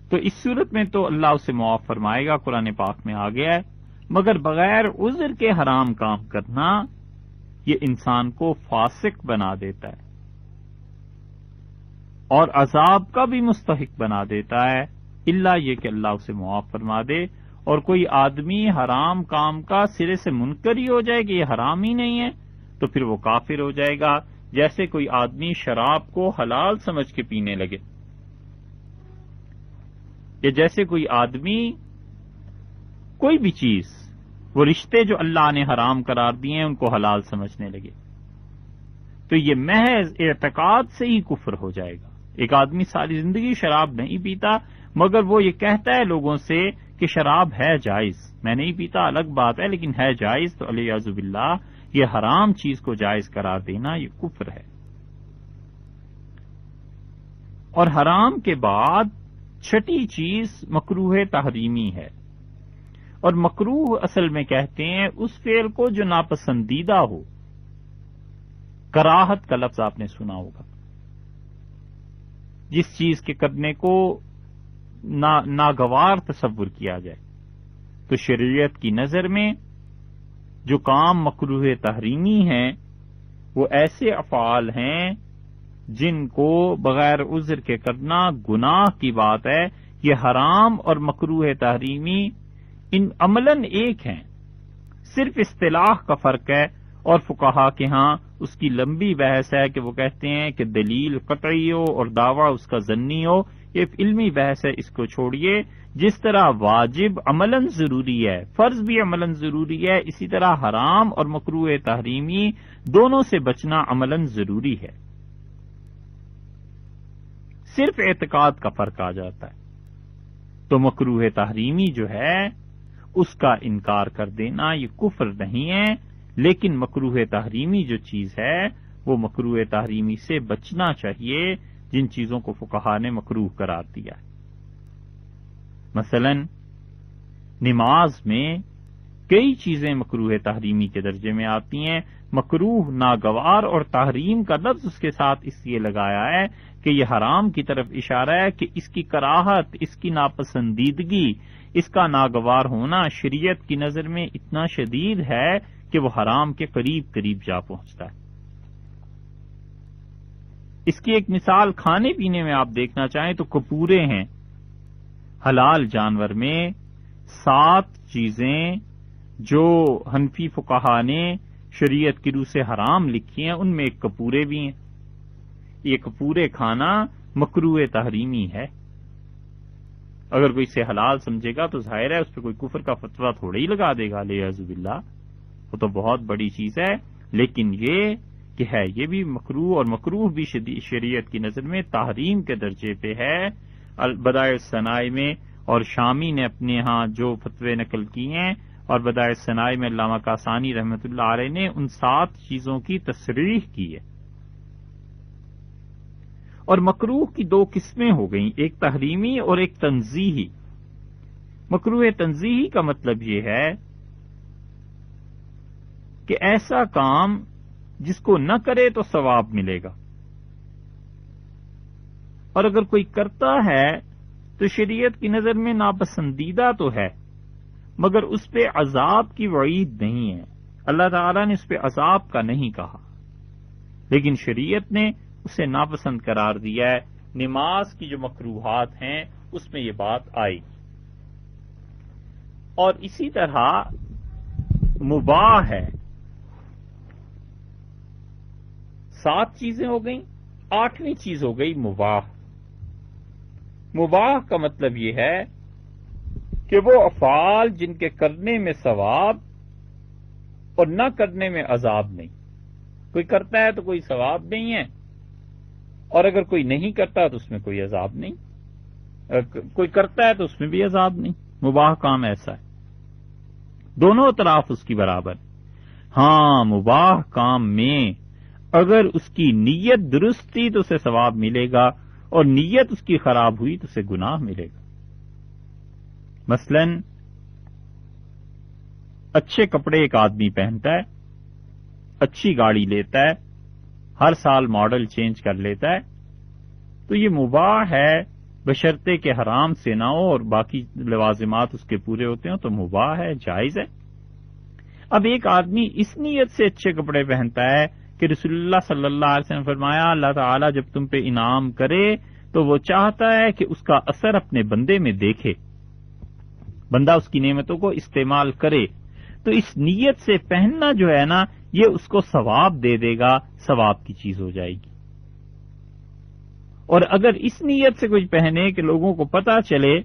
تو اس صورت میں تو اللہ اسے معاف فرمائے گا، قرآن پاک میں آ گیا ہے. مگر بغیر عذر کے حرام کام کرنا یہ انسان کو فاسق بنا دیتا ہے اور عذاب کا بھی مستحق بنا دیتا ہے، الا یہ کہ اللہ اسے معاف فرما دے. اور کوئی آدمی حرام کام کا سرے سے منکر ہی ہو جائے کہ یہ حرام ہی نہیں ہے تو پھر وہ کافر ہو جائے گا. جیسے کوئی آدمی شراب کو حلال سمجھ کے پینے لگے، یا جیسے کوئی آدمی کوئی بھی چیز، وہ رشتے جو اللہ نے حرام قرار دیے ہیں ان کو حلال سمجھنے لگے، تو یہ محض اعتقاد سے ہی کفر ہو جائے گا. ایک آدمی ساری زندگی شراب نہیں پیتا مگر وہ یہ کہتا ہے لوگوں سے کہ شراب ہے جائز، میں نہیں پیتا الگ بات ہے لیکن ہے جائز، تو علیہ باللہ یہ حرام چیز کو جائز قرار دینا یہ کفر ہے. اور حرام کے بعد چھٹی چیز مکروہ تحریمی ہے. اور مکروہ اصل میں کہتے ہیں اس فعل کو جو ناپسندیدہ ہو. کراہت کا لفظ آپ نے سنا ہوگا، جس چیز کے کرنے کو ناگوار تصور کیا جائے. تو شریعت کی نظر میں جو کام مکروہ تحریمی ہیں وہ ایسے افعال ہیں جن کو بغیر عذر کے کرنا گناہ کی بات ہے. یہ حرام اور مکروہ تحریمی ان عملاً ایک ہیں، صرف اصطلاح کا فرق ہے، اور فقہا کے ہاں اس کی لمبی بحث ہے کہ وہ کہتے ہیں کہ دلیل قطعی ہو اور دعویٰ اس کا ظنی ہو، یہ علمی بحث ہے، اس کو چھوڑیے۔ جس طرح واجب عملاً ضروری ہے، فرض بھی عملاً ضروری ہے، اسی طرح حرام اور مکروہ تحریمی دونوں سے بچنا عملاً ضروری ہے، صرف اعتقاد کا فرق آ جاتا ہے۔ تو مکروہ تحریمی جو ہے اس کا انکار کر دینا یہ کفر نہیں ہے، لیکن مکروہ تحریمی جو چیز ہے وہ مکروہ تحریمی سے بچنا چاہیے جن چیزوں کو فقہا نے مکروہ قرار دیا ہے۔ مثلا نماز میں کئی چیزیں مکروہ تحریمی کے درجے میں آتی ہیں، مکروہ ناگوار اور تحریم کا لفظ اس کے ساتھ اس لیے لگایا ہے کہ یہ حرام کی طرف اشارہ ہے کہ اس کی کراہت، اس کی ناپسندیدگی، اس کا ناگوار ہونا شریعت کی نظر میں اتنا شدید ہے کہ وہ حرام کے قریب قریب جا پہنچتا ہے۔ اس کی ایک مثال کھانے پینے میں آپ دیکھنا چاہیں تو کپورے ہیں، حلال جانور میں 7 چیزیں جو حنفی فقہا نے شریعت کی روح سے حرام لکھی ہیں، ان میں ایک کپورے بھی ہیں۔ یہ کپورے کھانا مکروہ تحریمی ہے، اگر کوئی اسے حلال سمجھے گا تو ظاہر ہے اس پہ کوئی کفر کا فتویٰ تھوڑا ہی لگا دے گا، لیاذ باللہ، وہ تو بہت بڑی چیز ہے۔ لیکن یہ کہ ہے یہ بھی مکروہ، اور مکروہ بھی شریعت کی نظر میں تحریم کے درجے پہ ہے۔ بدائع الصنائع میں اور شامی نے اپنے ہاں جو فتوے نقل کی ہیں، اور بدائع الصنائع میں علامہ کاسانی رحمۃ اللہ علیہ نے ان 7 چیزوں کی تصریح کی ہے۔ اور مکروہ کی 2 قسمیں ہو گئیں، ایک تحریمی اور ایک تنزیہی۔ مکروہ تنزیہی کا مطلب یہ ہے کہ ایسا کام جس کو نہ کرے تو ثواب ملے گا، اور اگر کوئی کرتا ہے تو شریعت کی نظر میں ناپسندیدہ تو ہے، مگر اس پہ عذاب کی وعید نہیں ہے، اللہ تعالیٰ نے اس پہ عذاب کا نہیں کہا، لیکن شریعت نے اسے ناپسند قرار دیا ہے۔ نماز کی جو مکروہات ہیں اس میں یہ بات آئی، اور اسی طرح مباح ہے۔ 7 چیزیں ہو گئیں، 8ویں چیز ہو گئی مباح۔ مباح کا مطلب یہ ہے کہ وہ افعال جن کے کرنے میں ثواب اور نہ کرنے میں عذاب نہیں، کوئی کرتا ہے تو کوئی ثواب نہیں ہے، اور اگر کوئی نہیں کرتا تو اس میں کوئی عذاب نہیں، کوئی کرتا ہے تو اس میں بھی عذاب نہیں۔ مباح کام ایسا ہے، دونوں اطراف اس کی برابر۔ ہاں، مباح کام میں اگر اس کی نیت درست تھی تو اسے ثواب ملے گا، اور نیت اس کی خراب ہوئی تو اسے گناہ ملے گا۔ مثلا اچھے کپڑے ایک آدمی پہنتا ہے، اچھی گاڑی لیتا ہے، ہر سال ماڈل چینج کر لیتا ہے، تو یہ مباح ہے بشرطے کہ حرام سے نہ ہو اور باقی لوازمات اس کے پورے ہوتے ہوں، تو مباح ہے، جائز ہے۔ اب ایک آدمی اس نیت سے اچھے کپڑے پہنتا ہے کہ رسول اللہ صلی اللہ علیہ وسلم نے فرمایا اللہ تعالیٰ جب تم پہ انعام کرے تو وہ چاہتا ہے کہ اس کا اثر اپنے بندے میں دیکھے، بندہ اس کی نعمتوں کو استعمال کرے، تو اس نیت سے پہننا جو ہے نا یہ اس کو ثواب دے دے گا، ثواب کی چیز ہو جائے گی۔ اور اگر اس نیت سے کچھ پہنے کہ لوگوں کو پتا چلے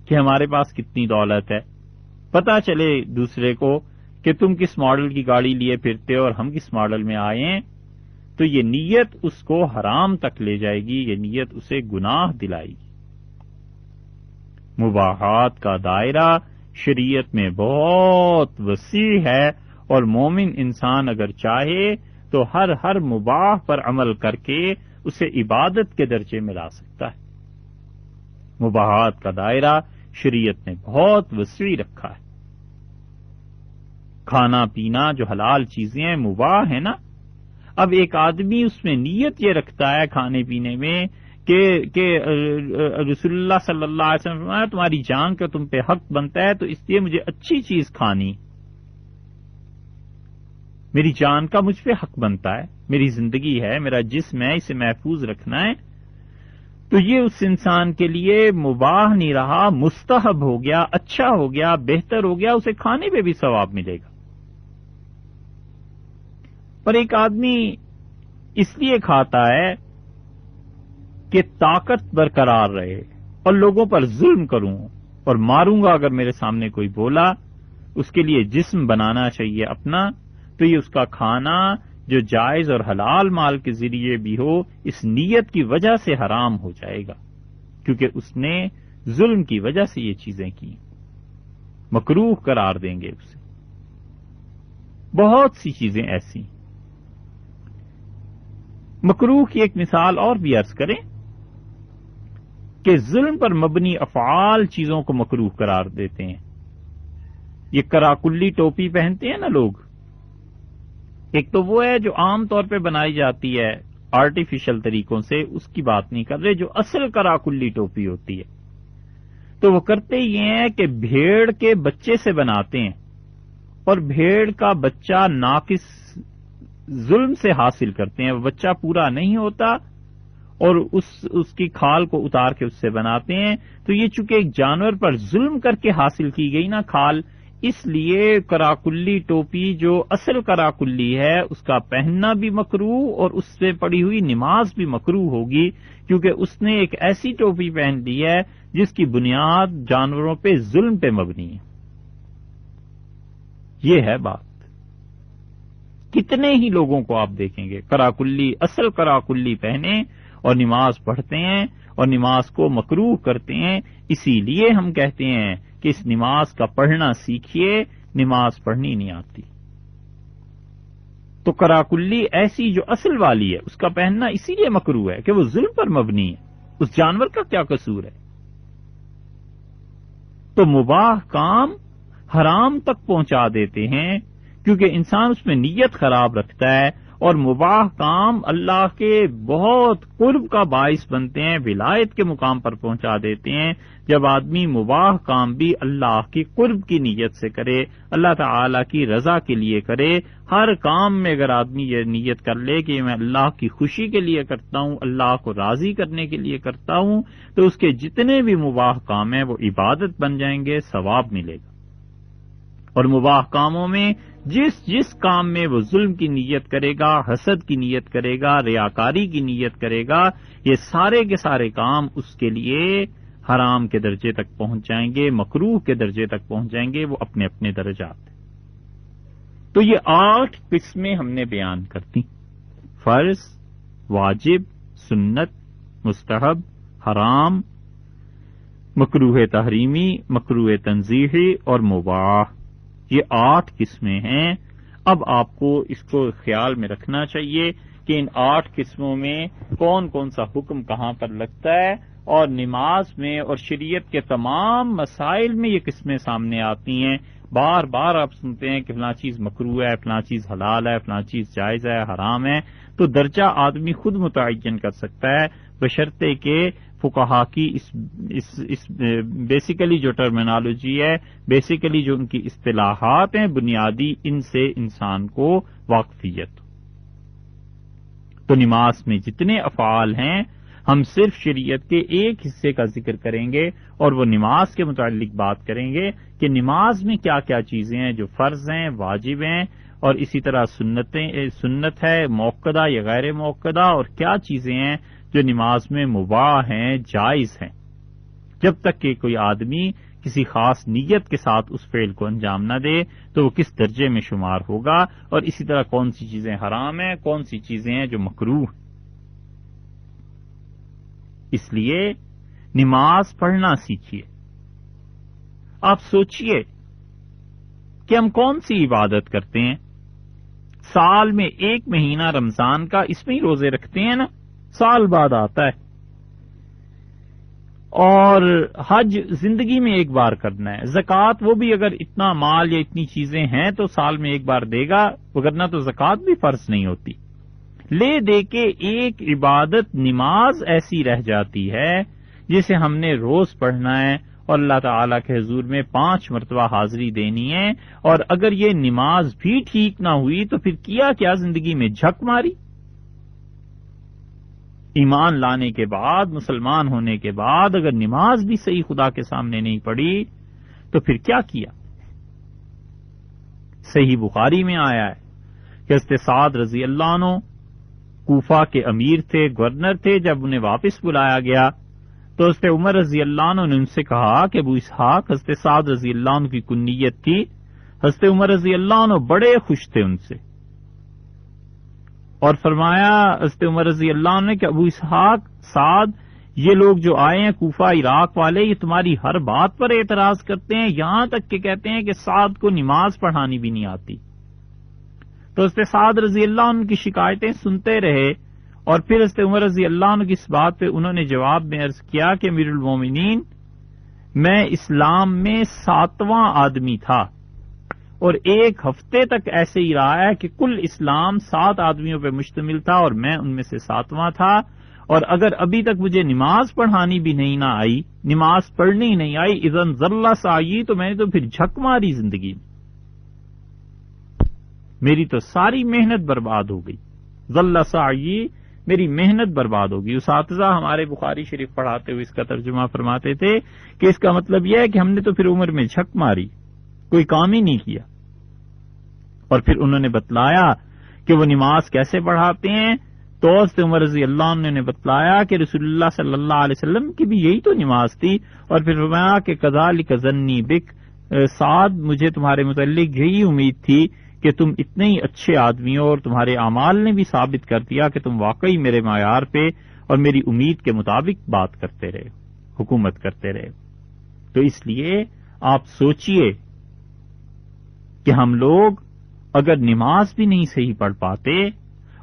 کہ ہمارے پاس کتنی دولت ہے، پتا چلے دوسرے کو کہ تم کس ماڈل کی گاڑی لیے پھرتے ہو اور ہم کس ماڈل میں آئے ہیں، تو یہ نیت اس کو حرام تک لے جائے گی، یہ نیت اسے گناہ دلائے گی۔ مباحات کا دائرہ شریعت میں بہت وسیع ہے، اور مومن انسان اگر چاہے تو ہر مباح پر عمل کر کے اسے عبادت کے درجے میں لا سکتا ہے۔ مباحات کا دائرہ شریعت نے بہت وسیع رکھا ہے۔ کھانا پینا جو حلال چیزیں ہیں مباح ہے نا، اب ایک آدمی اس میں نیت یہ رکھتا ہے کھانے پینے میں کہ رسول اللہ صلی اللہ علیہ وسلم نے فرمایا تمہاری جان کا تم پہ حق بنتا ہے، تو اس لیے مجھے اچھی چیز کھانی، میری جان کا مجھ پہ حق بنتا ہے، میری زندگی ہے، میرا جسم ہے، اسے محفوظ رکھنا ہے، تو یہ اس انسان کے لیے مباح نہیں رہا، مستحب ہو گیا، اچھا ہو گیا، بہتر ہو گیا، اسے کھانے پہ بھی ثواب ملے گا۔ پر ایک آدمی اس لیے کھاتا ہے کہ طاقت برقرار رہے اور لوگوں پر ظلم کروں اور ماروں گا اگر میرے سامنے کوئی بولا، اس کے لیے جسم بنانا چاہیے اپنا، تو یہ اس کا کھانا جو جائز اور حلال مال کے ذریعے بھی ہو، اس نیت کی وجہ سے حرام ہو جائے گا، کیونکہ اس نے ظلم کی وجہ سے یہ چیزیں کی، مکروہ قرار دیں گے اسے۔ بہت سی چیزیں ایسی۔ مکروہ کی ایک مثال اور بھی عرض کریں کہ ظلم پر مبنی افعال چیزوں کو مکروہ قرار دیتے ہیں۔ یہ کراکلی ٹوپی پہنتے ہیں نا لوگ، ایک تو وہ ہے جو عام طور پہ بنائی جاتی ہے آرٹیفیشل طریقوں سے، اس کی بات نہیں کر رہے، جو اصل کراکلی ٹوپی ہوتی ہے تو وہ کرتے یہ ہیں کہ بھیڑ کے بچے سے بناتے ہیں، اور بھیڑ کا بچہ ناقص ظلم سے حاصل کرتے ہیں، وہ بچہ پورا نہیں ہوتا اور اس کی کھال کو اتار کے اس سے بناتے ہیں۔ تو یہ چونکہ ایک جانور پر ظلم کر کے حاصل کی گئی نا کھال، اس لیے کراکلی ٹوپی جو اصل کراکلی ہے اس کا پہننا بھی مکروہ اور اس سے پڑی ہوئی نماز بھی مکروہ ہوگی، کیونکہ اس نے ایک ایسی ٹوپی پہن لی ہے جس کی بنیاد جانوروں پہ ظلم پہ مبنی ہے۔ یہ ہے بات۔ کتنے ہی لوگوں کو آپ دیکھیں گے کراکلی، اصل کراکلی پہنے اور نماز پڑھتے ہیں اور نماز کو مکروہ کرتے ہیں۔ اسی لیے ہم کہتے ہیں کہ اس نماز کا پڑھنا سیکھیے، نماز پڑھنی نہیں آتی۔ تو کراکلی ایسی جو اصل والی ہے اس کا پہننا اسی لیے مکروہ ہے کہ وہ ظلم پر مبنی ہے، اس جانور کا کیا قصور ہے؟ تو مباح کام حرام تک پہنچا دیتے ہیں کیونکہ انسان اس میں نیت خراب رکھتا ہے، اور مباح کام اللہ کے بہت قرب کا باعث بنتے ہیں، ولایت کے مقام پر پہنچا دیتے ہیں۔ جب آدمی مباح کام بھی اللہ کی قرب کی نیت سے کرے، اللہ تعالی کی رضا کے لیے کرے، ہر کام میں اگر آدمی یہ نیت کر لے کہ میں اللہ کی خوشی کے لیے کرتا ہوں، اللہ کو راضی کرنے کے لیے کرتا ہوں، تو اس کے جتنے بھی مباح کام ہیں وہ عبادت بن جائیں گے، ثواب ملے گا۔ اور مباح کاموں میں جس کام میں وہ ظلم کی نیت کرے گا، حسد کی نیت کرے گا، ریاکاری کی نیت کرے گا، یہ سارے کے سارے کام اس کے لیے حرام کے درجے تک پہنچ جائیں گے، مکروہ کے درجے تک پہنچ جائیں گے، وہ اپنے اپنے درجات ہیں۔ تو یہ 8 قسمیں ہم نے بیان کرتی: فرض، واجب، سنت، مستحب، حرام، مکروہ تحریمی، مکروہ تنزیہی اور مباح۔ یہ 8 قسمیں ہیں۔ اب آپ کو اس کو خیال میں رکھنا چاہیے کہ ان 8 قسموں میں کون کون سا حکم کہاں پر لگتا ہے، اور نماز میں اور شریعت کے تمام مسائل میں یہ قسمیں سامنے آتی ہیں۔ بار بار آپ سنتے ہیں کہ فلاں چیز مکروہ ہے، فلاں چیز حلال ہے، فلاں چیز جائز ہے، حرام ہے۔ تو درجہ آدمی خود متعین کر سکتا ہے، بشرطے کہ فقہا کی اس بیسیکلی جو ٹرمینالوجی ہے، بیسیکلی جو ان کی اصطلاحات ہیں بنیادی، ان سے انسان کو واقفیت۔ تو نماز میں جتنے افعال ہیں ہم صرف شریعت کے ایک حصے کا ذکر کریں گے، اور وہ نماز کے متعلق بات کریں گے کہ نماز میں کیا کیا چیزیں ہیں جو فرض ہیں، واجب ہیں، اور اسی طرح سنت ہے، موقدہ یا غیر موقدہ، اور کیا چیزیں ہیں جو نماز میں مباح ہیں، جائز ہیں۔ جب تک کہ کوئی آدمی کسی خاص نیت کے ساتھ اس فعل کو انجام نہ دے تو وہ کس درجے میں شمار ہوگا، اور اسی طرح کون سی چیزیں حرام ہیں، کون سی چیزیں ہیں جو مکروہ ہیں۔ اس لیے نماز پڑھنا سیکھیے۔ آپ سوچئے کہ ہم کون سی عبادت کرتے ہیں؟ سال میں 1 مہینہ رمضان کا، اس میں ہی روزے رکھتے ہیں نا، سال بعد آتا ہے۔ اور حج زندگی میں ایک بار کرنا ہے، زکوٰۃ وہ بھی اگر اتنا مال یا اتنی چیزیں ہیں تو سال میں ایک بار دے گا، وگرنہ تو زکوٰۃ بھی فرض نہیں ہوتی۔ لے دے کے ایک عبادت نماز ایسی رہ جاتی ہے جسے ہم نے روز پڑھنا ہے اور اللہ تعالیٰ کے حضور میں 5 مرتبہ حاضری دینی ہے، اور اگر یہ نماز بھی ٹھیک نہ ہوئی تو پھر کیا زندگی میں جھک ماری۔ ایمان لانے کے بعد، مسلمان ہونے کے بعد اگر نماز بھی صحیح خدا کے سامنے نہیں پڑھی تو پھر کیا کیا؟ صحیح بخاری میں آیا ہے کہ حضرت سعد رضی اللہ عنہ کوفہ کے امیر تھے، گورنر تھے. جب انہیں واپس بلایا گیا تو حضرت عمر رضی اللہ عنہ نے ان سے کہا کہ ابو اسحاق، حضرت سعد رضی اللہ عنہ کی کنیت تھی، حضرت عمر رضی اللہ عنہ بڑے خوش تھے ان سے، اور فرمایا حضرت عمر رضی اللہ عنہ نے کہ ابو اسحاق، سعد، یہ لوگ جو آئے ہیں کوفہ عراق والے، یہ تمہاری ہر بات پر اعتراض کرتے ہیں، یہاں تک کہ کہتے ہیں کہ سعد کو نماز پڑھانی بھی نہیں آتی. تو حضرت سعد رضی اللہ عنہ کی شکایتیں سنتے رہے، اور پھر حضرت عمر رضی اللہ عنہ کی اس بات پہ انہوں نے جواب میں عرض کیا کہ امیر المومنین، میں اسلام میں 7واں آدمی تھا، اور ایک ہفتے تک ایسے ہی رہا ہے کہ کل اسلام 7 آدمیوں پہ مشتمل تھا اور میں ان میں سے 7واں تھا، اور اگر ابھی تک مجھے نماز پڑھانی بھی نہیں نہ آئی، نماز پڑھنی نہیں آئی، اذن ذلہ سعی، تو میں نے تو پھر جھک ماری زندگی میں، میری تو ساری محنت برباد ہو گئی. ذلہ سعی، میری محنت برباد ہوگی. اساتذہ ہمارے بخاری شریف پڑھاتے ہوئے اس کا ترجمہ فرماتے تھے کہ اس کا مطلب یہ ہے کہ ہم نے تو پھر عمر میں جھک ماری، کوئی کام ہی نہیں کیا. اور پھر انہوں نے بتلایا کہ وہ نماز کیسے پڑھاتے ہیں، تو حضرت عمر رضی اللہ عنہ نے بتلایا کہ رسول اللہ صلی اللہ علیہ وسلم کی بھی یہی تو نماز تھی، اور پھر فرمایا کہ کذالک ظنی بک، سعد، مجھے تمہارے متعلق یہی امید تھی کہ تم اتنے ہی اچھے آدمی ہو، اور تمہارے اعمال نے بھی ثابت کر دیا کہ تم واقعی میرے معیار پہ اور میری امید کے مطابق بات کرتے رہے، حکومت کرتے رہے. تو اس لیے آپ سوچئے کہ ہم لوگ اگر نماز بھی نہیں صحیح پڑھ پاتے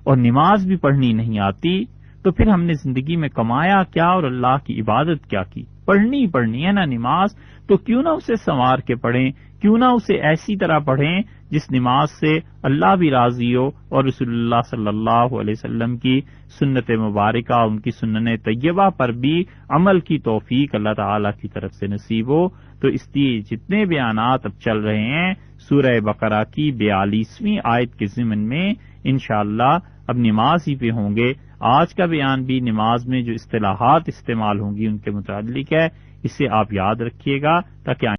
اور نماز بھی پڑھنی نہیں آتی تو پھر ہم نے زندگی میں کمایا کیا اور اللہ کی عبادت کیا کی؟ پڑھنی ہی پڑھنی ہے نا نماز، تو کیوں نہ اسے سنوار کے پڑھیں، کیوں نہ اسے ایسی طرح پڑھیں جس نماز سے اللہ بھی راضی ہو اور رسول اللہ صلی اللہ علیہ وسلم کی سنت مبارکہ، ان کی سنن طیبہ پر بھی عمل کی توفیق اللہ تعالی کی طرف سے نصیب ہو. تو اس لیے جتنے بیانات اب چل رہے ہیں سورہ بقرہ کی 42ویں آیت کے ضمن میں انشاءاللہ اب نماز ہی پہ ہوں گے. آج کا بیان بھی نماز میں جو اصطلاحات استعمال ہوں گی ان کے متعلق ہے، اسے آپ یاد رکھیے گا تاکہ